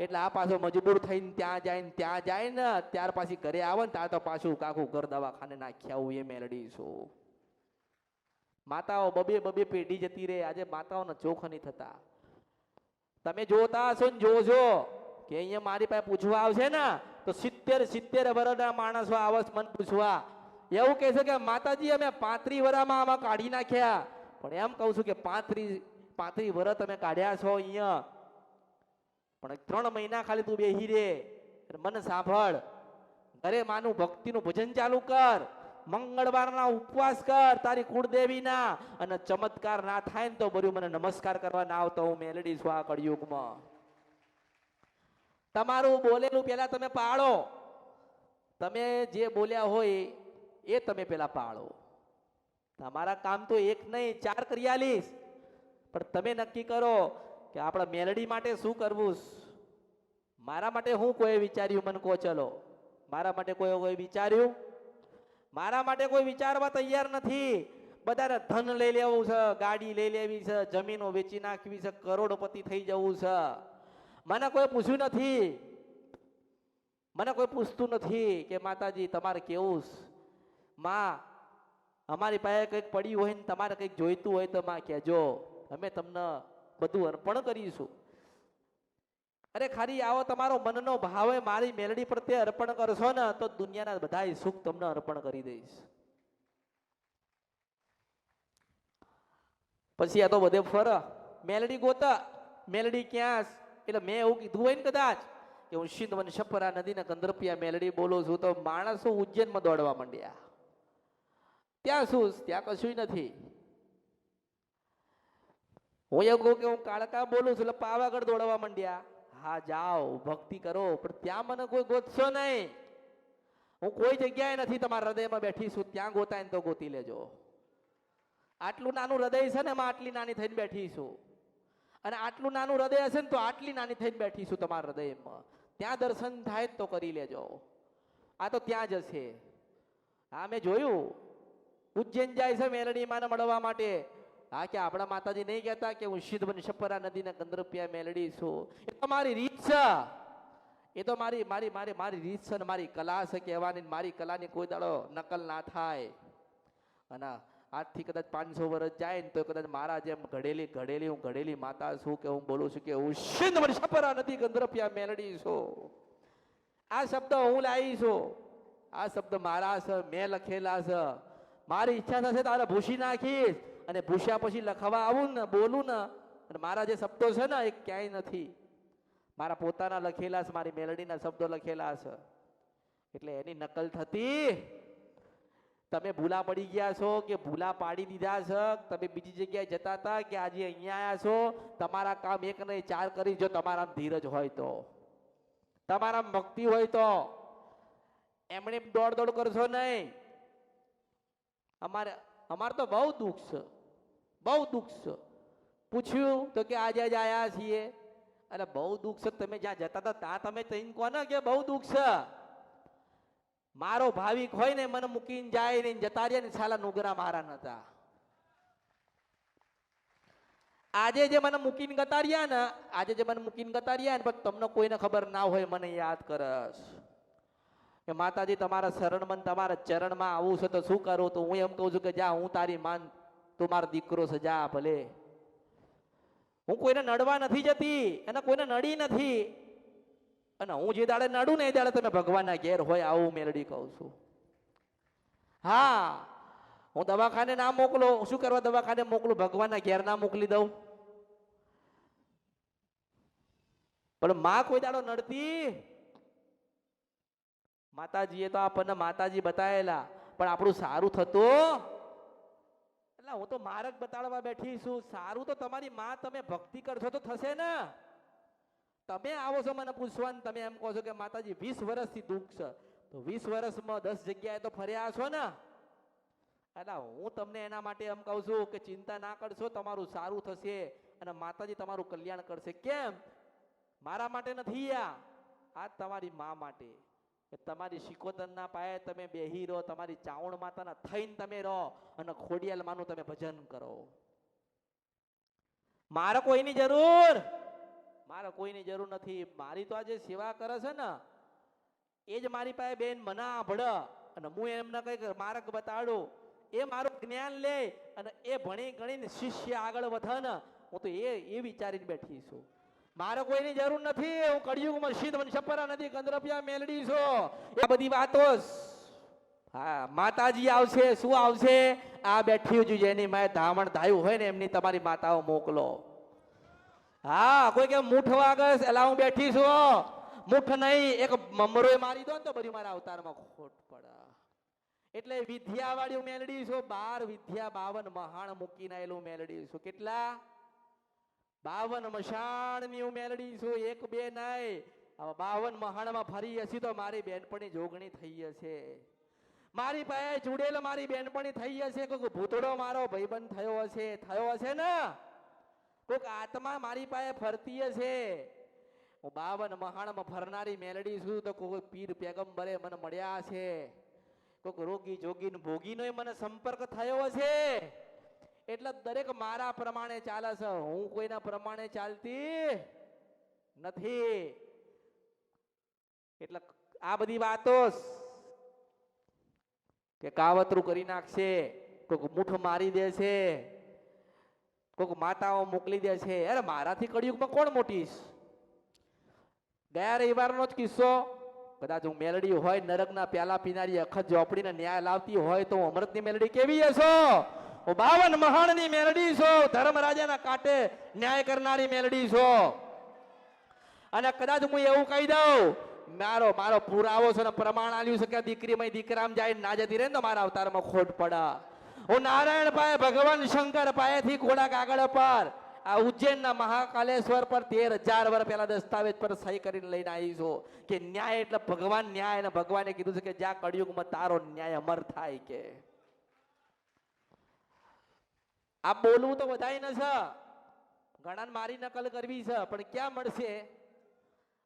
એટલે આ પાછો મજબૂર થઈને ત્યાં જાય ને ત્યાર પાછી ઘરે આવે ને ત્યાં તો પાછું કાકું ઘર દવાખાને નાખ્યા આવું એ મેલડી છું. માતાઓ બબે પેઢી જતી રહે. આજે માતાઓને ચોખ નહીં થતા. તમે જોતા હશો ને જોજો કે અહીંયા મારી પાસે પૂછવા આવશે ને તો 70 વર્ષના માણસો આવસ મન પૂછવા, એવું કહે છે કે માતાજી અમે 35 વર્ષમાં આમાં કાઢી નાખ્યા. પણ એમ કહું છું કે 35 વર્ષ તમે કાઢ્યા છો અહીંયા, પણ 3 મહિના ખાલી તું બેહી રે, મને સાંભળ. અરે માનું ભક્તિનું ભજન ચાલુ કર, મંગળવારના ઉપવાસ કર તારી કુળદેવીના, અને ચમત્કાર ના થાય ને તો બરું મને નમસ્કાર કરવા ના આવતો. હું મેલડી છું આ કળિયુગમાં. તમારું બોલેલું પેલા તમે પાળો. તમે જે બોલ્યા હોય એ તમે પેલા પાળો. તમારા કામ તો એક નહીં 4 કરી આલીશ, પણ તમે નક્કી કરો કે આપણા મેલડી માટે શું કરવું. મારા માટે હું કોઈ વિચાર્યું મને કહો. ચલો, મારા માટે કોઈ વિચાર્યું? મારા માટે કોઈ વિચારવા તૈયાર નથી. બધાને ધન લઈ લેવું છે, ગાડી લઈ લેવી છે, જમીનો વેચી નાખવી છે, કરોડપતિ થઈ જવું છે. મને કોઈ પૂછ્યું નથી. મને કોઈ પૂછતું નથી કે માતાજી તમારે કેવું માં, અમારી પાસે કંઈક પડ્યું હોય ને તમારે કંઈક જોઈતું હોય તો માં કહેજો, અમે તમને બધું અર્પણ કરીશું. અરે ખાલી આવો તમારો મનનો ભાવ હોય મારી મેલડી પ્રત્યે અર્પણ કરશો ને તો દુનિયાના બધા સુખ તમને અર્પણ કરી દઈશ. પછી આ તો બધે ફર મેલડી ગોતા, મેલડી ક્યાં? એટલે મેં એવું કીધું હોય ને કદાચ કે હું સિંધવન છપરા નદીના કંદરપિયા મેલડી બોલું છું, તો માણસો ઉજ્જૈનમાં દોડવા માંડ્યા. ત્યાં શું? ત્યાં કશું નથી. હું એવું કહું કે હું કાળકા બોલું છું એટલે પાવાગઢ દોડવા માંડ્યા. હા જાઓ, ભક્તિ કરો, પણ ત્યાં મને કોઈ ગોતશો નહીં. હું કોઈ જગ્યાએ નથી, તમારા હૃદયમાં બેઠી છું. ત્યાં ગોતાય ને તો ગોતી લેજો. આટલું નાનું હૃદય છે ને એમાં આટલી નાની થઈને બેઠી છું, અને આટલું નાનું હૃદય હશે ને તો આટલી નાની થઈને બેઠી છું તમારા હૃદયમાં. ત્યાં દર્શન થાય તો કરી લેજો. આ તો ત્યાં જ હશે. હા, મેં જોયું ઉજ્જૈન જાય છે મેલડી માને મળવા માટે. હા, કે આપણા માતાજી નહીં કહેતા કે હું સિદ્ધવન છપરા નદીના કંદરપિયા મેલડી છું? એ તો મારી રીત છે. એ તો મારી મારી મારી મારી રીત છે ને મારી કલા છે કહેવાની. મારી કલાની કોઈ દાડો નકલ ના થાય. અને આજથી કદાચ 500 વર્ષ જાય ને તો કદાચ મારા જેમ ઘડેલી હું ઘડેલી માતા છું કે હું બોલું છું કે હું સિદ્ધવન છપરા નદી કંદરપિયા મેલડી છું. આ શબ્દ હું લાવી છું. આ શબ્દ મારા છે, મેં લખેલા છે. મારી ઈચ્છા થશે તારે ભૂસી નાખીશ, અને ભૂસ્યા પછી લખવા આવું ને બોલું ને, અને મારા જે શબ્દો છે ને એ ક્યાંય નથી. મારા પોતાના લખેલા છે, મારી મેલડીના શબ્દો લખેલા છે. એટલે એની નકલ થતી. તમે ભૂલા પડી ગયા છો કે ભૂલા પાડી દીધા છે? તમે બીજી જગ્યાએ જતા હતા કે આજે અહીંયા આવ્યા છો? તમારા કામ 1 નહીં 4 કરી. જો તમારા ધીરજ હોય તો, તમારા ભક્તિ હોય તો, એમણે દોડ કરશો નહીં. અમારે તો બહુ દુઃખ છે, બહુ દુઃખ છે. પૂછ્યું તો કે આજે જ આવ્યા છીએ. એટલે બહુ દુઃખ છે. તમે જ્યાં જતા હતા ત્યાં તમે તઈને કહો ને કે બહુ દુઃખ છે. મારો ભાવિક હોય ને મને મૂકીને જાય ને જતા રહ્યા ને સાલા નુગરા મારા નતા. આજે જે મને મૂકીને ગતા રહ્યા ને, આજે જે મને મૂકીને ગતા રહ્યા ને, પણ તમને કોઈને ખબર ના હોય મને યાદ કરસ કે માતાજી તમારા શરણમાં તમારા ચરણમાં આવું છે તો શું કરું? તો હું એમ કહું છું કે જા, હું તારી માન, તું મારો દીકરો છે, જા ભલે. હું કોઈને નડવા નથી જતી, અને કોઈને નડી નથી. અને હું જે દાડે નડું ને એ દાડે તમે ભગવાનના ઘેર હોય આવું મેલડી કહું છું. હા, હું દવાખાને ના મોકલો. શું કરવા દવાખાને મોકલું? ભગવાનના ઘેર ના મોકલી દઉં? પણ માં કોઈ દાડો નડતી? માતાજીએ તો આપણને માતાજી બતાવેલા, પણ આપણું સારું થતું. એટલે હું તો માર્ગ બતાડવા બેઠી છું. સારું તો તમારી માં, તમે ભક્તિ કરશો તો થશે ને. તમે આવો છો મને પૂછવાનું, તમે એમ કહો છો કે માતાજી 20 વર્ષથી દુઃખ છે, તો 20 વર્ષમાં 10 જગ્યાએ તો ફર્યા છો ને. એટલે હું તમને એના માટે એમ કહું છું કે ચિંતા ના કરશો, તમારું સારું થશે અને માતાજી તમારું કલ્યાણ કરશે. કેમ? મારા માટે નથી, આ તમારી માં માટે. તમારી શિકોતરના પાયે તમે બેહી રહો, તમારી ચાવણ માતાના થઈને તમે રહો અને ખોડિયાલ માનું તમે ભજન કરો. મારે કોઈની જરૂર નથી. મારી તો આજે સેવા કરે છે ને એ જ મારી પાસે બેન મને આભળ, અને હું એમને કઈક માર્ગ બતાડું. એ મારું જ્ઞાન લે અને એ ભણી ગણીને શિષ્ય આગળ વધે ને, હું તો એ વિચારીને બેઠી છું. મારે કોઈની જરૂર નથી. હું કળિયુગમાં સિદ્ધવન છપરા નદી કંદરપિયા મેલડી છું. એ બધી વાતો હા, માતાજી આવશે. શું આવશે? આ બેઠી છું જેની માએ ધામણ ધાયું હોય ને એમની તમારી માતાઓ મોકલો. હા, કોઈ કે મૂઠ વાગસ એલા હું બેઠી છું. મુઠ નહીં એક મમરોય મારી દો ને તો બધું મારા અવતારમાં ખોટ પડે. એટલે વિદ્યા વાળી મેલડી છો, 12 વિદ્યા 52 મહાણ મૂકીને આવેલું મેલડી છું. કેટલા? 52 મશાણ ની મેલડી છું. એક બે નહીં, 52 મહાણમાં ફરી હશે તો મારી બેનપણી જોગણી થઈ હશે. મારી પાસે ચૂડેલ મારી બેનપણી થઈ હશે. કોઈક ભૂતડો મારો ભાઈબંધ થયો હશે ને. કોઈક આત્મા મારી પાસે ફરતી હશે. હું 52 મહાણમાં ફરનારી મેલડી છું. તો કોઈ પીર પેગમ્બરે મને મળ્યા છે. કોઈક રોગી જોગીન ભોગીનો મને સંપર્ક થયો હશે. એટલે દરેક મારા પ્રમાણે ચાલે છે. હું કોઈના પ્રમાણે ચાલતી નથી. એટલે આ બધી વાતો કે કાવતરું કરી નાખશે, કોઈક મુઠ મારી દે છે, કોઈક માતાઓ મોકલી દે છે. અરે મારાથી કળિયુગમાં કોણ મોટીશ? ગયા રવિવારનો જ કિસ્સો. કદાચ હું મેલડી હોય નરકના પ્યાલા પીનારી અખત ઝોપડીને ન્યાય લાવતી હોય તો અમૃતની મેલડી કેવી હશો? હું 52 મહાણની મેલડી છો. ધર્મરાજાના કાંટે ન્યાય કરનારી મેલડી છો. અને કદાચ હું એવું કહી દઉં, મારો પુરાવો છે ને પ્રમાણ આલ્યું છે કે દીકરીમાં દીકરામાં જાય ના જતી રહે ને તો મારા અવતારમાં ખોટ પડે. હું નારાયણ પાસે ભગવાન શંકર પાસેથી ઘોડા કાગળ પર આ ઉજ્જૈનના મહાકાલેશ્વર પર 13,000 વર્ષ પહેલા દસ્તાવેજ પર સહી કરીને લઈને આવી છું કે ન્યાય એટલે ભગવાન ન્યાય. અને ભગવાને કીધું છે કે જ્યાં કળિયુગમાં તારો ન્યાય અમર થાય. કે આ બોલવું તો બધાય ન છે, ઘણા મારી નકલ કરવી છે, પણ ક્યાં મળશે?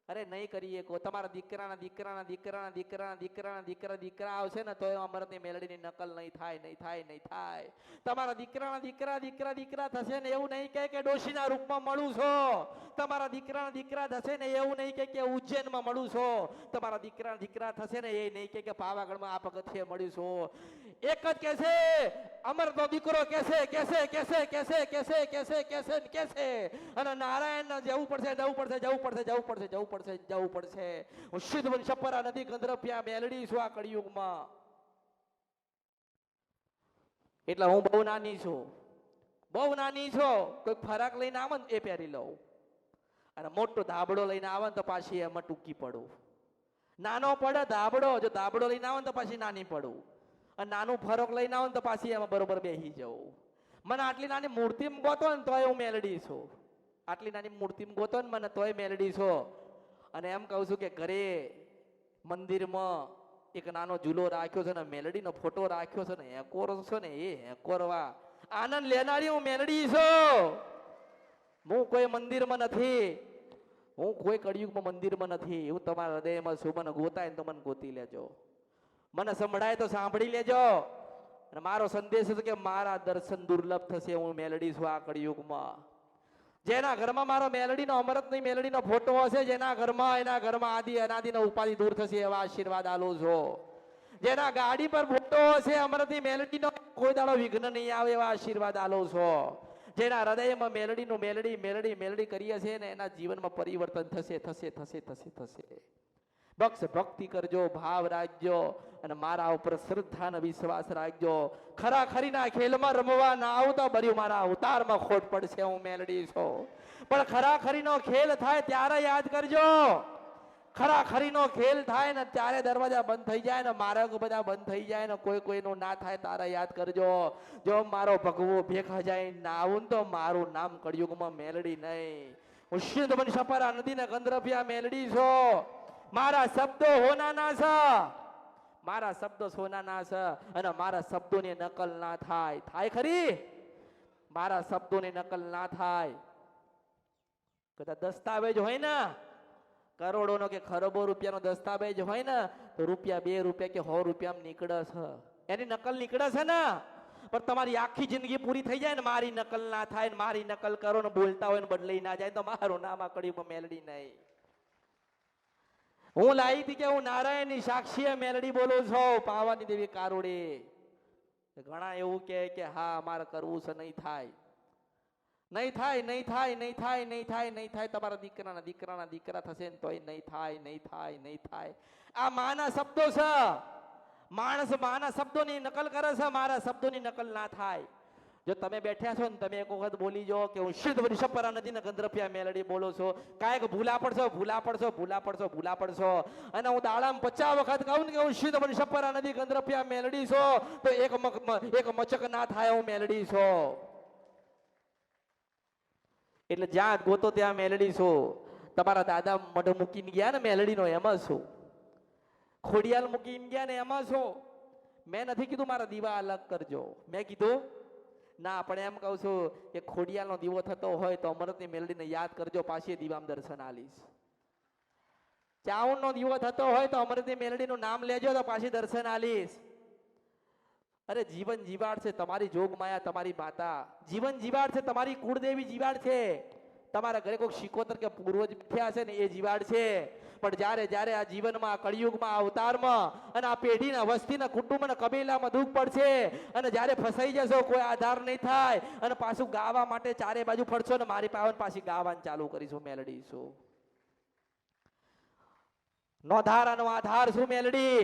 અરે નહીં કરીએ. કો તમારા દીકરા આવશે ને તો અમૃતની મેલડીની નકલ નહીં થાય. તમારા દીકરા થશે ને એવું નહીં કે ડોશીના રૂપમાં મળું છો. તમારા દીકરા થશે ને એવું નહીં કે ઉજ્જૈનમાં મળું છો. તમારા દીકરા થશે ને એ નહીં કે પાવાગઢમાં આ પગથિયે મળ્યું છો. એક જ કહેશે, અમરનો દીકરો કહેશે અને નારાયણ જવું પડશે. હું સિદ્ધ વંશપરા નદી ગંધર્વ્યા મેલડી છું આ કળિયુગમાં. એટલે હું બહુ નાની છું. કોઈ ફરાક લઈને આવે ને એ પહેરી લઉં, અને મોટો ધાબળો લઈને આવે તો પાછી એમાં ટૂંકી પડું. નાનો પડે ધાબળો, જો ધાબળો લઈને આવે તો પાછી નાની પડું, અને નાનું ફરક લઈને આવે તો પાછી એમાં બરોબર બેસી જવું. મને આટલી નાની મૂર્તિમાં ગોતો ને તોય હું મેલડી છું. આટલી નાની મૂર્તિમાં ગોતો ને મને તોય મેલડી છો. અને એમ કહું છું કે ઘરે મંદિરમાં એક નાનો ઝૂલો રાખ્યો છે ને મેલડીનો ફોટો રાખ્યો છે ને હેકોર છે ને એ હેકોરવા આનંદ લેનારી હું મેલડી છું. હું કોઈ મંદિરમાં નથી, હું કોઈ કળિયુગમાં મંદિરમાં નથી. હું તમારા હૃદયમાં છું. મને ગોતાય ને તો મને ગોતી લેજો, મને સંભળાય તો સાંભળી લેજો. અને મારો સંદેશ છે કે મારા દર્શન દુર્લભ થશે. હું મેલડી છું આ કળિયુગમાં. જેના ઘરમાં મારો મેલડીનો અમૃતની મેલડીનો ફોટો હશે, જેના ઘરમાં આદિ અનાદિનો ઉપાધિ દૂર થશે એવા આશીર્વાદ આલો છો. જેના ગાડી પર ફોટો હશે અમૃતની મેલડીનો, કોઈ દાડો વિઘ્ન નહીં આવે એવા આશીર્વાદ આલો છો. જેના હૃદયમાં મેલડીનું મેલડી કરી હશે ને એના જીવનમાં પરિવર્તન થશે. બક્ષ ભક્તિ કરજો, ભાવ રાખજો અને મારા ઉપર શ્રદ્ધા અને વિશ્વાસ રાખજો. ખરાખરીના ખેલમાં રમવા ના આવતો બર્યું મારા અવતારમાં ખોટ પડશે. હું મેલડી છું, પણ ખરાખરીનો ખેલ થાય ત્યારે યાદ કરજો. ખરાખરીનો ખેલ થાય ને ત્યારે દરવાજા બંધ થઈ જાય ને માર્ગ બધા બંધ થઈ જાય ને કોઈનું ના થાય તારે યાદ કરજો. જો મારો ભગવો ભેખા જાય ના આવું તો મારું નામ કળિયુગમાં મેલડી નહીં. હું સિદ્ધ વંશપરા નદીને ગંધર્વ્યા મેલડી છું. મારા શબ્દો હોનાના છે, મારા શબ્દો સોનાના છે, અને મારા શબ્દોની નકલ ના થાય ખરી? મારા શબ્દોની નકલ ના થાય. કદાચ દસ્તાવેજ હોય ને કરોડોનો કે ખરબો રૂપિયાનો દસ્તાવેજ હોય ને તો રૂપિયા 2 રૂપિયા કે 100 રૂપિયામાં નીકળે છે, એની નકલ નીકળે છે ને. પણ તમારી આખી જિંદગી પૂરી થઈ જાય ને મારી નકલ ના થાય ને મારી નકલ કરો ને બોલતા હોય ને બદલાઈ ના જાય તો મારું નામ આ કળિયુગમાં મેલડી નહીં. હું લાવી હતી કે હું નારાયણની સાક્ષીએ મેલડી બોલું છું. પાવાની દેવી કારોડી. ઘણા એવું કે હા અમારે કરવું છે, નહીં થાય. તમારા દીકરાના દીકરા થશે ને તોય નહીં થાય. આ માના શબ્દો છે. માણસ માના શબ્દોની નકલ કરે છે, મારા શબ્દોની નકલ ના થાય. જો તમે બેઠ્યા છો ને તમે એક વખત બોલી જો કે હું સિદ્ધ વૃષભપરા નદીના ગંધર્પિયા મેલડી બોલો છો, કાંઈક ભૂલા પડશો અને હું દાડામાં 50 વખત કહું ને કે હું સિદ્ધ વૃષભપરા નદી ગંધર્પિયા મેલડી છો તો એક મચક ના થાય હું મેલડી છો. એટલે જ્યાં ગોતો ત્યાં મેલડી છો. તમારા દાદા મઢ મૂકીને ગયા ને મેલડીનો એમાં છો, ખોડિયાલ મૂકીને ગયા ને એમાં છો. મેં નથી કીધું મારા દીવા અલગ કરજો, મેં કીધું ના પણ એમ કહું છું કે ખોડિયાલનો દીવો થતો હોય તો અમૃતની મેલડીને યાદ કરજો, પાછી દીવામાં દર્શન આલીશ. ચાવણનો દીવો થતો હોય તો અમૃતની મેલડીનું નામ લેજો તો પાછી દર્શન આલીશ. અરે જીવન જીવાડ છે તમારી જોગમાયા, તમારી માતા જીવન જીવાડ છે, તમારી કુળદેવી જીવાડ છે, તમારા ઘરે કોઈક શિકોતર કે પૂર્વજ થયા છે ને એ જીવાડ છે. પણ જ્યારે જ્યારે આ જીવનમાં કળિયુગમાં અવતારમાં અને આ પેઢીના વસ્તીના કુટુંબના કબીલામાં દુઃખ પડશે અને જ્યારે ફસાઈ જશો, કોઈ આધાર નહીં થાય અને પાછું ગાવા માટે ચારે બાજુ ફરશો ને મારી પાવન પાછી ગાવાનું ચાલુ કરીશું મેલડી શું. નોધારાનો આધાર શું મેલડી,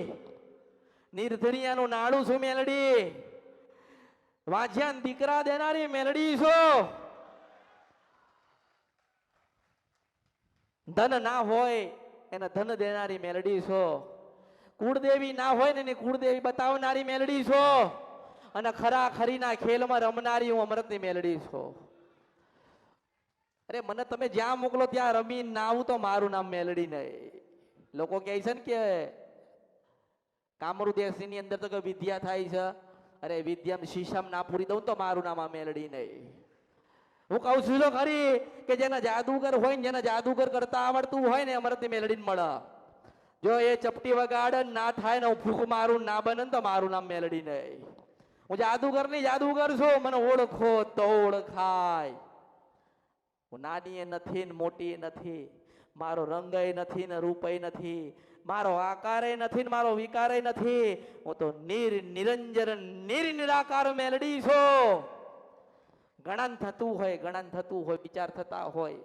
નિર્ધરિયાનું નાડું શું મેલડી, વાંજ્યાન દીકરા દેનારી મેલડી શું. ધન ના હોય એને ધન દેનારી મેલડી છો, કુળદેવી ના હોય ને એની કુળદેવી બતાવનારી મેલડી છો, અને ખરા ખરીના ખેલમાં રમનારી હું અમૃતની મેલડી છો. અરે મને તમે જ્યાં મોકલો ત્યાં રમી ના આવું તો મારું નામ મેલડી નહીં. લોકો કહે છે ને કે કામરૂ દેશની અંદર તો વિદ્યા થાય છે, અરે વિદ્યામાં શીશામાં ના પૂરી દઉં તો મારું નામ આ મેલડી નહીં. હું કહું છું તો ખરી કે જેના જાદુગર હોય ને જેના જાદુગર કરતા આવડતું હોય ને અમૃતની મેલડી મળે. જો એ ચપટી વગાડે ના થાય ને હું ફૂક મારું ના બને તો મારું નામ મેલડી નહીં. હું જાદુગર નહીં, જાદુગર છું, મને ઓળખો તો ઓળખાય. હું નાની એ નથી ને મોટી એ નથી, મારો રંગ નથી ને રૂપ નથી, મારો આકાર નથી ને મારો વિકાર નથી, હું તો નિરંજન નિરાકાર મેલડી છું. ગણન થતું હોય વિચાર થતા હોય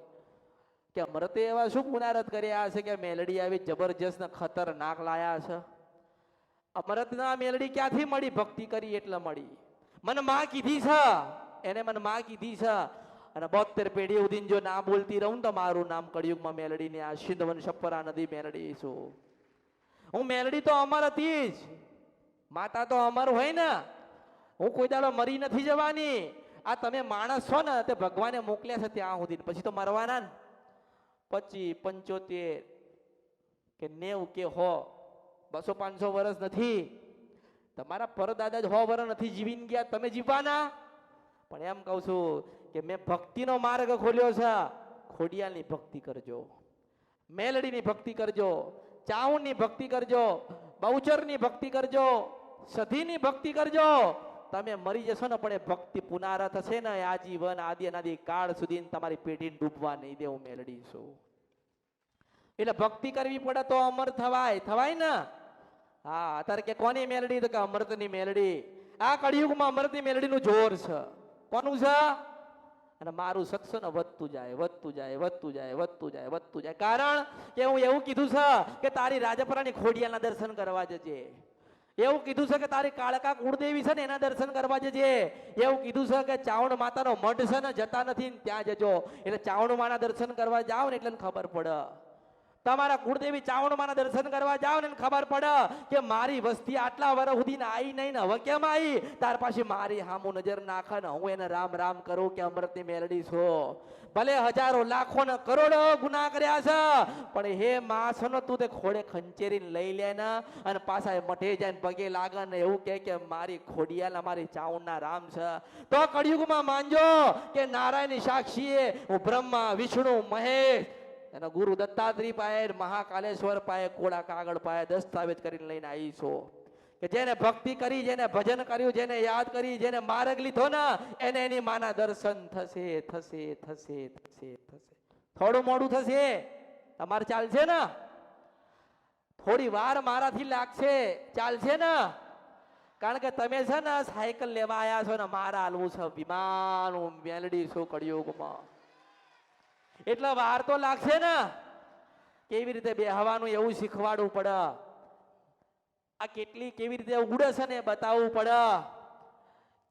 કે અમૃતે એવા શું પુનારત કર્યા છે કે મેલડી આવી જબરજસ્ત ને ખતરનાક લાયા છે. અમૃતના મેલડી ક્યાંથી મળી, ભક્તિ કરી એટલે મળી. મને માં કીધી છે, એને મને માં કીધી છે. અને 72 પેઢી સુધી જો ના બોલતી રહું તો મારું નામ કળિયુગમાં મેલડી ને આ સિંધ વંશપરા નદી મેલડી છું. હું મેલડી તો અમર હતી જ, માતા તો અમર હોય ને, હું કોઈ દાડો મરી નથી જવાની. આ તમે માણસ છો ને તે ભગવાને મોકલ્યા છે ત્યાં સુધી, પછી તો મરવાના ને. 25 75 કે 90 કે 100 200 500 વર્ષ નથી. તમારા પરદાદા જ 100 વર્ષ નથી જીવીને ગયા, તમે જીવવાના. પણ એમ કહું છું કે મેં ભક્તિનો માર્ગ ખોલ્યો છે. ખોડિયાલની ભક્તિ કરજો, મેલડીની ભક્તિ કરજો, ચાઉણની ભક્તિ કરજો, બહુચરની ભક્તિ કરજો, સધીની ભક્તિ કરજો. તમે મરી જશો ને પણ એ ભક્તિ પુનારા થશે ને આજીવન આદિ અનાદિ કાળ સુધી તમારી પેઢીને ડૂબવા નહીં દે હું મેલડી છું. એટલે ભક્તિ કરવી પડે તો અમર થવાય ને. હા અત્યારે કે કોની મેલડી, તો કે અમૃતની મેલડી. આ કળિયુગમાં અમૃતની મેલડીનું જોર છે. કોનું છે? અને મારું સત્સંગ વધતું જાય. કારણ કે હું એવું કીધું છે કે તારી રાજપરાની ખોડિયાલના દર્શન કરવા જજે. એવું કીધું છે કે તારી કાળકા કુળદેવી છે ને એના દર્શન કરવા જજે. એવું કીધું છે કે ચાવણ માતાનો મઢ છે ને જતા નથી ત્યાં જજો. એટલે ચાવણ માના દર્શન કરવા જાઓ ને એટલે ખબર પડે. તમારા કુળદેવી ચાવણ માના દર્શન કરવા જાઓ ને ખબર પડે કે મારી વસ્તી આટલા વર્ષ સુધી આવી નહીં ને હવે કેમ આવી. તાર પાસે મારી હામું નજર નાખે ને હું એને રામ રામ કરું કે અમૃતની મેલડી છો. ભલે હજારો લાખો ને કરોડો ગુના કર્યા છે પણ હે માસ નો તું તે ખોડે ખંચેરીને લઈ લે ને અને પાછા મઠે જાય પગે લાગે ને એવું કે મારી ખોડિયાલ મારી ચાવણના રામ છે. તો કળિયુગમાં માનજો કે નારાયણની સાક્ષીએ હું બ્રહ્મા વિષ્ણુ મહેશ એના ગુરુ દત્તાત્રેય પાસે મહાકાલેશ્વર પાસે કોળા કાગળ પાસે દસ્તાવેજ કરીને લઈને આવી છો કે જેને ભક્તિ કરી, જેને ભજન કર્યું, જેને યાદ કરી, જેને માર્ગ લીધો ને એને એની માના દર્શન થશે. થોડું મોડું થશે, તમારે ચાલશે ને. થોડી વાર મારાથી લાગશે, ચાલશે ને. કારણ કે તમે છે ને સાયકલ લેવા આવ્યા છો ને મારા હાલવું છે વિમાન. હું મેલડી છું કળિયુગમાં, એટલે વાર તો લાગશે ને. કેવી રીતે બેહવાનું એવું શીખવાડવું પડે. આ કેવી રીતે ઉડે છે ને બતાવવું પડે.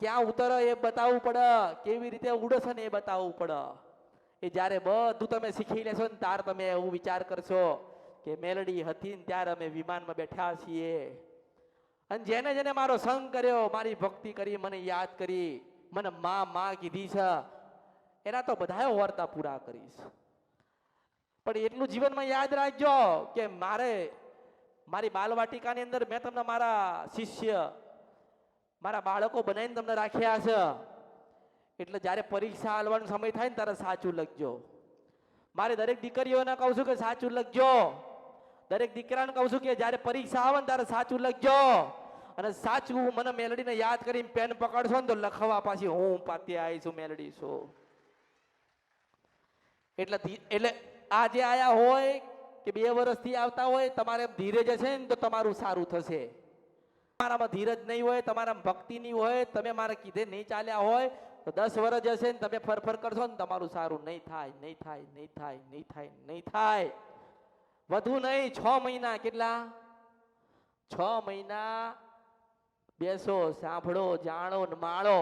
ક્યાં ઉતરે એ બતાવવું પડે, કેવી રીતે ઉડશે ને એ બતાવવું પડે. એ જ્યારે બધું તમે શીખી લેશો ને ત્યારે તમે એવું વિચાર કરશો કે મેલડી હતી ને ત્યારે અમે વિમાનમાં બેઠા છીએ. અને જેને જેને મારો સંગ કર્યો, મારી ભક્તિ કરી, મને યાદ કરી, મને માં કીધી છે, એના તો બધાએ વાર્તા પૂરા કરીશ. પણ એટલું જીવનમાં યાદ રાખજો કે મારી બાલવાટિકાની અંદર મેં તમને મારા શિષ્ય, મારા બાળકો બનાવીને તમને રાખ્યા છે. એટલે જ્યારે પરીક્ષા આલવાનો સમય થાય ને ત્યારે સાચું લખજો. મારે દરેક દીકરીઓને કહું છું કે સાચું લખજો. દરેક દીકરાને કહું છું કે જ્યારે પરીક્ષા આવે ને ત્યારે સાચું લખજો. અને સાચું મને મેલડીને યાદ કરીને પેન પકડશો ને તો લખવા પાછી હું પાતે આવીશું મેલડી છું. એટલે આજે આયા હોય કે 2 વર્ષથી આવતા હોય, તમારે ધીરજ હશે ને તો તમારું સારું થશે. તમારામાં ધીરજ નહીં હોય, તમારામાં ભક્તિ નહીં હોય, તમે મારે કીધે નહીં ચાલ્યા હોય તો 10 વર્ષ જશે ને તમે ફરફર કરશો ને તમારું સારું નહીં થાય, નહીં થાય, નહીં થાય, નહીં થાય, નહીં થાય. વધુ નહીં, 6 મહિના. કેટલા? 6 મહિના બેસો, સાંભળો, જાણો ને માળો.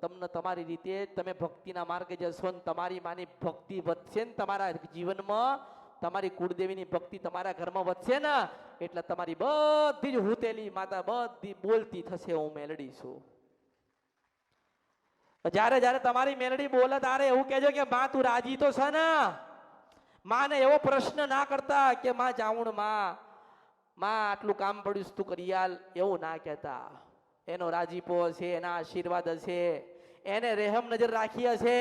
તમને તમારી રીતે તમે ભક્તિના માર્ગે જશો ને તમારી માની ભક્તિ વધશે ને તમારા જીવનમાં, તમારી કુળદેવીની ભક્તિ તમારા ઘરમાં વધશે ને એટલે તમારી બધી જ હુતેલી માતા બધી બોલતી થશે હું મેલડી છું. જ્યારે જ્યારે તમારી મેલડી બોલે તારે એવું કહેજો કે માં તું રાજી તો છે ને. માને એવો પ્રશ્ન ના કરતા કે માં જાઉણ, માં આટલું કામ પડ્યું તું કરી આલ, એવું ના કહેતા. એનો રાજીપો હશે, એના આશીર્વાદ હશે, એને રહેમ નજર રાખી હશે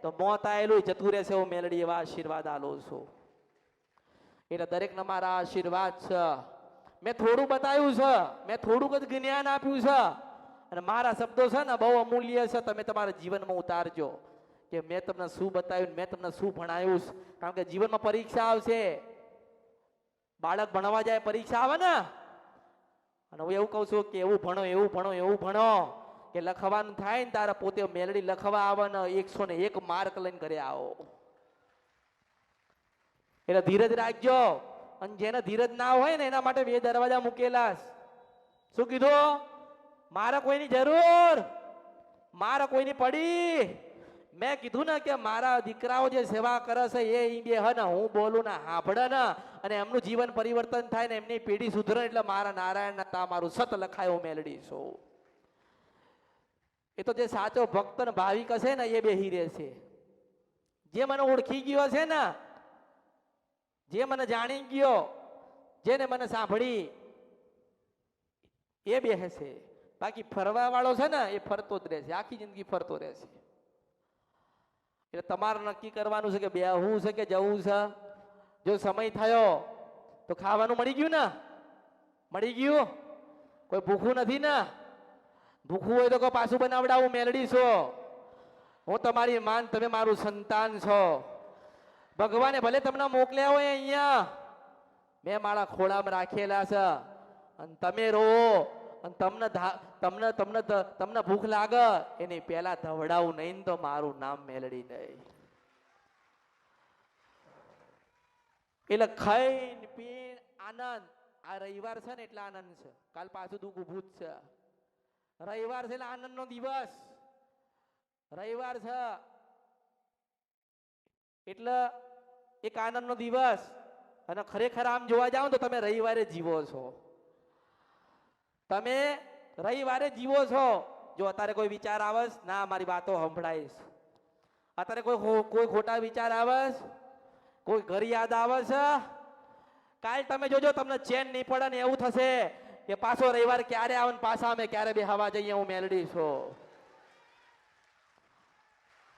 તો મોત આયેલું જતું રહેશે. હું મેલડી એવા આશીર્વાદ આલો છું. એટલે દરેકને મારા આશીર્વાદ છે. મેં થોડું બતાવ્યું છે, મેં થોડુંક જ જ્ઞાન આપ્યું છે. અને મારા શબ્દો છે ને બહુ અમૂલ્ય છે. તમે તમારા જીવનમાં ઉતારજો કે મેં તમને શું બતાવ્યું, મેં તમને શું ભણાવ્યું. કારણ કે જીવનમાં પરીક્ષા આવશે. બાળક ભણવા જાય પરીક્ષા આવે ને, અને હું એવું કહું છું કે એવું ભણો, એવું ભણો, એવું ભણો કે લખવાનું થાય ને તારે પોતે મેલડી લખવા આવે ને 101 માર્ક લઈને ઘરે આવો. એટલે ધીરજ રાખજો. અને જેને ધીરજ ના હોય ને એના માટે 2 દરવાજા મૂકેલા. શું કીધું? મારે કોઈની જરૂર, મારે કોઈની પડી. મેં કીધું ને કે મારા દીકરાઓ જે સેવા કરે છે એ બે હ ને હું બોલું ને સાંભળે ને અને એમનું જીવન પરિવર્તન થાય ને એમની પેઢી સુધરે એટલે મારા નારાયણ તા મારું સત લખાયું મેલડી છું. એ તો જે સાચો ભક્ત ને ભાવિક હશે ને એ બેહી રહેશે. જે મને ઓળખી ગયો છે ને, જે મને જાણી ગયો, જેને મને સાંભળી એ બેહશે. બાકી ફરવા વાળો છે ને એ ફરતો જ રહેશે, આખી જિંદગી ફરતો રહેશે. એટલે તમારે નક્કી કરવાનું છે કે બેહવું છે કે જવું છે. જો સમય થયો તો ખાવાનું મળી ગયું ને? મળી ગયું? કોઈ ભૂખું નથી ને? ભૂખું હોય તો કોઈ પાછું બનાવડાવું મેલડી છો. હું તમારી માન, તમે મારું સંતાન છો. ભગવાને ભલે તમને મોકલ્યા હોય અહીંયા, મેં મારા ખોળામાં રાખેલા છે. અને તમે રો અને તમને ભૂખ લાગે એની પહેલા ધવડાવું નહીં તો મારું નામ મેલડી નહીં. એટલે ખાઈને પીને આનંદ. આ રવિવાર છે ને એટલે આનંદ છે. કાલ પાછું દુઃખ ઊભું જ છે. રવિવાર છે એટલે આનંદનો દિવસ. રવિવાર છે એટલે એક આનંદનો દિવસ. અને ખરેખર આમ જોવા જાવ તો તમે રવિવારે જીવો છો. તમે રવિવારે જીવો છો. જો અત્યારે કોઈ વિચાર આવે ના મારી વાતો સંભળાઈશ, અત્યારે કોઈ ખોટા વિચાર આવે, કોઈ ઘર યાદ આવે છે, કાલ તમે જોજો તમને ચેન નહીં પડે ને એવું થશે કે પાછો રવિવાર ક્યારે આવે ને પાછા અમે ક્યારે બેહવા જઈએ. હું મેલડી છું.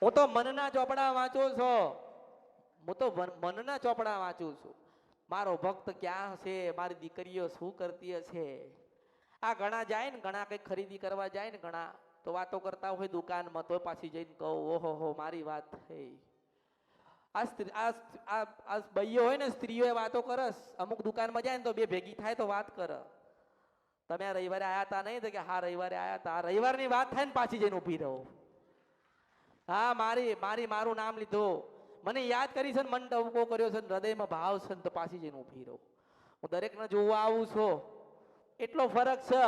હું તો મનના ચોપડા વાંચું છું. હું તો મનના ચોપડા વાંચું છું. મારો ભક્ત ક્યાં છે, મારી દીકરીઓ શું કરતી હશે. આ ઘણા જાય ને, ઘણા કઈ ખરીદી કરવા જાય ને, ઘણા તો વાતો કરતા હોય દુકાનમાં, તો પાછી જઈને કહું ઓહો હો મારી વાત થઈ. આ ભાઈઓ હોય ને, સ્ત્રીઓ વાતો કરસ. અમુક દુકાનમાં જાય ને તો બે ભેગી થાય તો વાત કરે. તમે આ રવિવારે આયા તા નહીં? તો કે હા રવિવારે આયા તા. રવિવારની વાત થાય ને પાછી જઈને ઊભી રહો. હા મારું નામ લીધું, મને યાદ કરી છે ને, મન ટવકો કર્યો છે, હૃદયમાં ભાવ છે ને, તો પાછી જઈને ઊભી રહો. હું દરેકને જોવા આવું છું. એટલો ફરક છે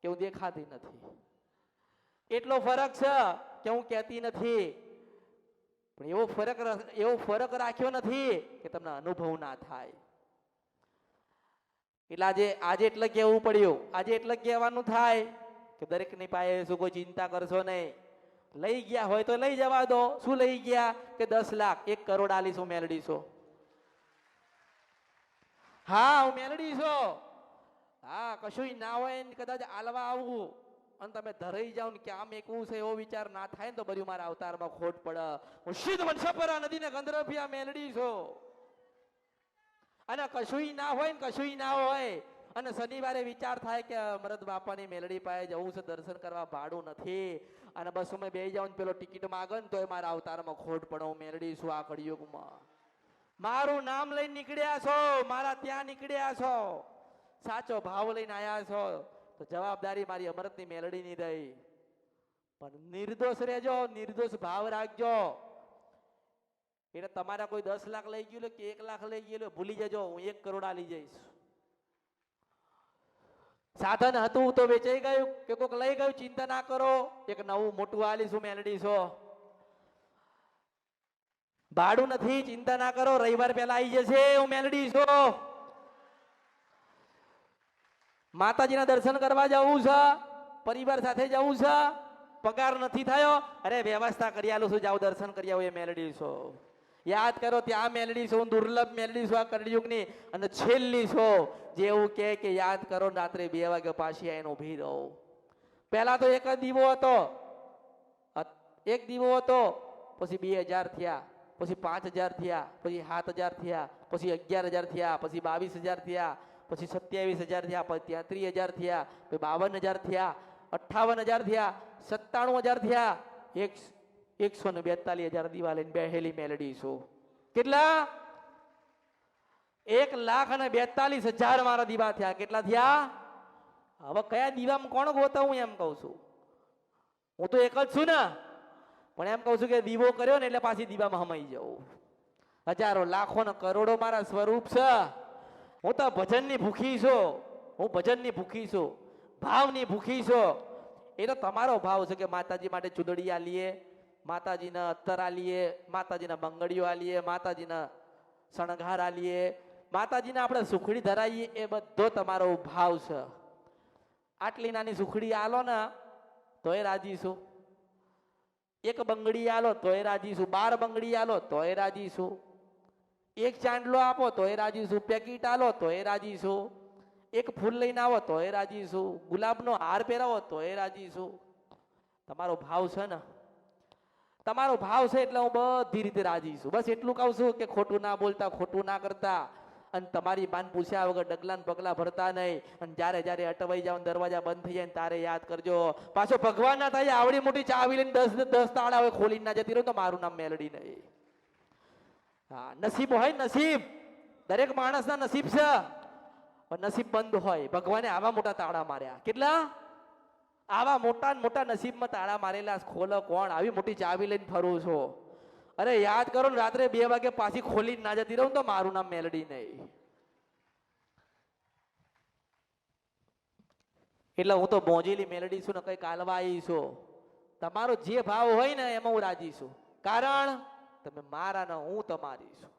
કે હું દેખાતી નથી. એટલો ફરક છે કે હું કહેતી નથી, પણ એવો ફરક રાખ્યો નથી કે તમને અનુભવ ના થાય. એટલે આજે એટલે કહેવું પડ્યું, આજે એટલે કહેવાનું થાય કે દરેકની પાસે શું કોઈ ચિંતા કરશો નહીં. લઈ ગયા હોય તો લઈ જવા દો. શું લઈ ગયા કે 10 લાખ 1 કરોડ આલીશું મેલડીશો. હા હું મેલડીશો. હા કશું ના હોય ને કદાચ આલવા આવું અને તમે ધરાઈ જાવ ને ક્યાં મેકવું છે એવો વિચાર ના થાય ને તો બધું મારા અવતારમાં ખોટ પડે. હું સિદ્ધ વંશપરા નદીને ગંધર્ભિયા મેલડીશો. અને કશું ના હોય ને કશું ના હોય અને શનિવારે વિચાર થાય કે અમરત બાપાની મેલડી પાસે જવું છે દર્શન કરવા, ભાડું નથી અને બસ અમે બેસી જાઉં પેલો ટિકિટ માગે ને તોય મારા અવતારમાં ખોટ પડે. હું મેલડી છું આ કળિયુગમાં. મારું નામ લઈને નીકળ્યા છો, મારા ત્યાં નીકળ્યા છો, સાચો ભાવ લઈને આયા છો તો જવાબદારી મારી અમરતની મેલડીની દઈ. પણ નિર્દોષ રહેજો, નિર્દોષ ભાવ રાખજો. એટલે તમારા કોઈ 10 લાખ લઈ ગયું કે 1 લાખ લઈ ગયું ભૂલી જજો, હું 1 કરોડ આલી જઈશ. સાધન હતું તો વેચાઈ ગયું કે કોક લઈ ગયું ચિંતા ના કરો, એક નવું મોટું આલીશું મેલડીશો. ભાડું નથી ચિંતા ના કરો, રવિવાર પહેલા આવી જશે. હું મેલડીશો. માતાજીના દર્શન કરવા જવું છે, પરિવાર સાથે જવું છે, પગાર નથી થયો, અરે વ્યવસ્થા કરી આલું છું, જાઓ દર્શન કરી આવો. એ મેલડીશો. યાદ કરો ત્યાં મેલડી છો, દુર્લભ મેલડી છો આ કળિયુગની. અને છેલ્લી છો જે એવું કે યાદ કરો રાત્રે 2 વાગે પાછી આવીને ઊભી રહો. પહેલા તો એક જ દીવો હતો, એક દીવો હતો, પછી 2000 થયા, પછી 5000 થયા, પછી 7000 થયા, પછી 11000 થયા, પછી 22000 થયા, પછી 27000 થયા, પછી 33000 થયા, પછી 52000 થયા, 58000 થયા, 97000 થયા, 142,000 દીવા લઈને બેહેલી મેલડી છું. કેટલા? 1,42,000 મારા દીવા થયા. કેટલા થયા? હવે કયા દીવામાં કોણ ગોતા હું એમ કહું છું. હું તો એક જ છું ને, પણ એમ કહું છું કે દીવો કર્યો ને એટલે પાછી દીવામાં હમાઈ જવું. હજારો લાખો ને કરોડો મારા સ્વરૂપ છે. હું તો ભજનની ભૂખી છું, હું ભજનની ભૂખી છું, ભાવની ભૂખી છું. એ તો તમારો ભાવ છે કે માતાજી માટે ચૂંદડી આલીએ, માતાજીના અત્તર આલીએ, માતાજીના બંગડીઓ આલીએ, માતાજીના શણગાર આલીએ, માતાજીને આપણે સુખડી ધરાવીએ, એ બધો તમારો ભાવ છે. આટલી નાની સુખડી આલો ને તોય રાજી છું, 1 બંગડી આલો તોય રાજી છું, 12 બંગડી આલો તોય રાજી છું, 1 ચાંદલો આપો તોય રાજી છું, પેકેટ આલો તોય રાજી છું, 1 ફૂલ લઈને આવો તોય રાજી છું, ગુલાબનો હાર પહેરાવો તોય રાજી છું. તમારો ભાવ છે ને, તમારો ભાવ છે એટલે હું બધી રીતે રાજી છું. બસ એટલું કહું છું કે ખોટું ના બોલતા, ખોટું ના કરતા, અને તમારી બાન પૂછ્યા વગર ડગલાન પગલા ભરતા નહીં. અને જ્યારે જ્યારે અટવાઈ જાવ, દરવાજા બંધ થઈ જાય ને તારે યાદ કરજો. પાછો ભગવાન ના થાય આવડી મોટી ચાવી લઈને 10 તાળા હોય ખોલીને ના જતી રહું તો મારું નામ મેલડી નહીં. હા નસીબ હોય, નસીબ દરેક માણસના નસીબ છે, પણ નસીબ બંધ હોય. ભગવાને આવા મોટા તાળા માર્યા. કેટલા? આવા મોટા મોટા નસીબમાં તાળા મારેલા. ખોલો કોણ? આવી મોટી ચાવી લઈને ફરું છો. અરે યાદ કરો ને રાત્રે 2 વાગે પાછી ખોલીને ના જતી રહું તો મારું નામ મેલડી નહીં. એટલે હું તો મોજેલી મેલડી છું ને કઈ કાલવાઈ છું. તમારો જે ભાવ હોય ને એમાં હું રાજી છું, કારણ તમે મારા ને હું તમારી છું.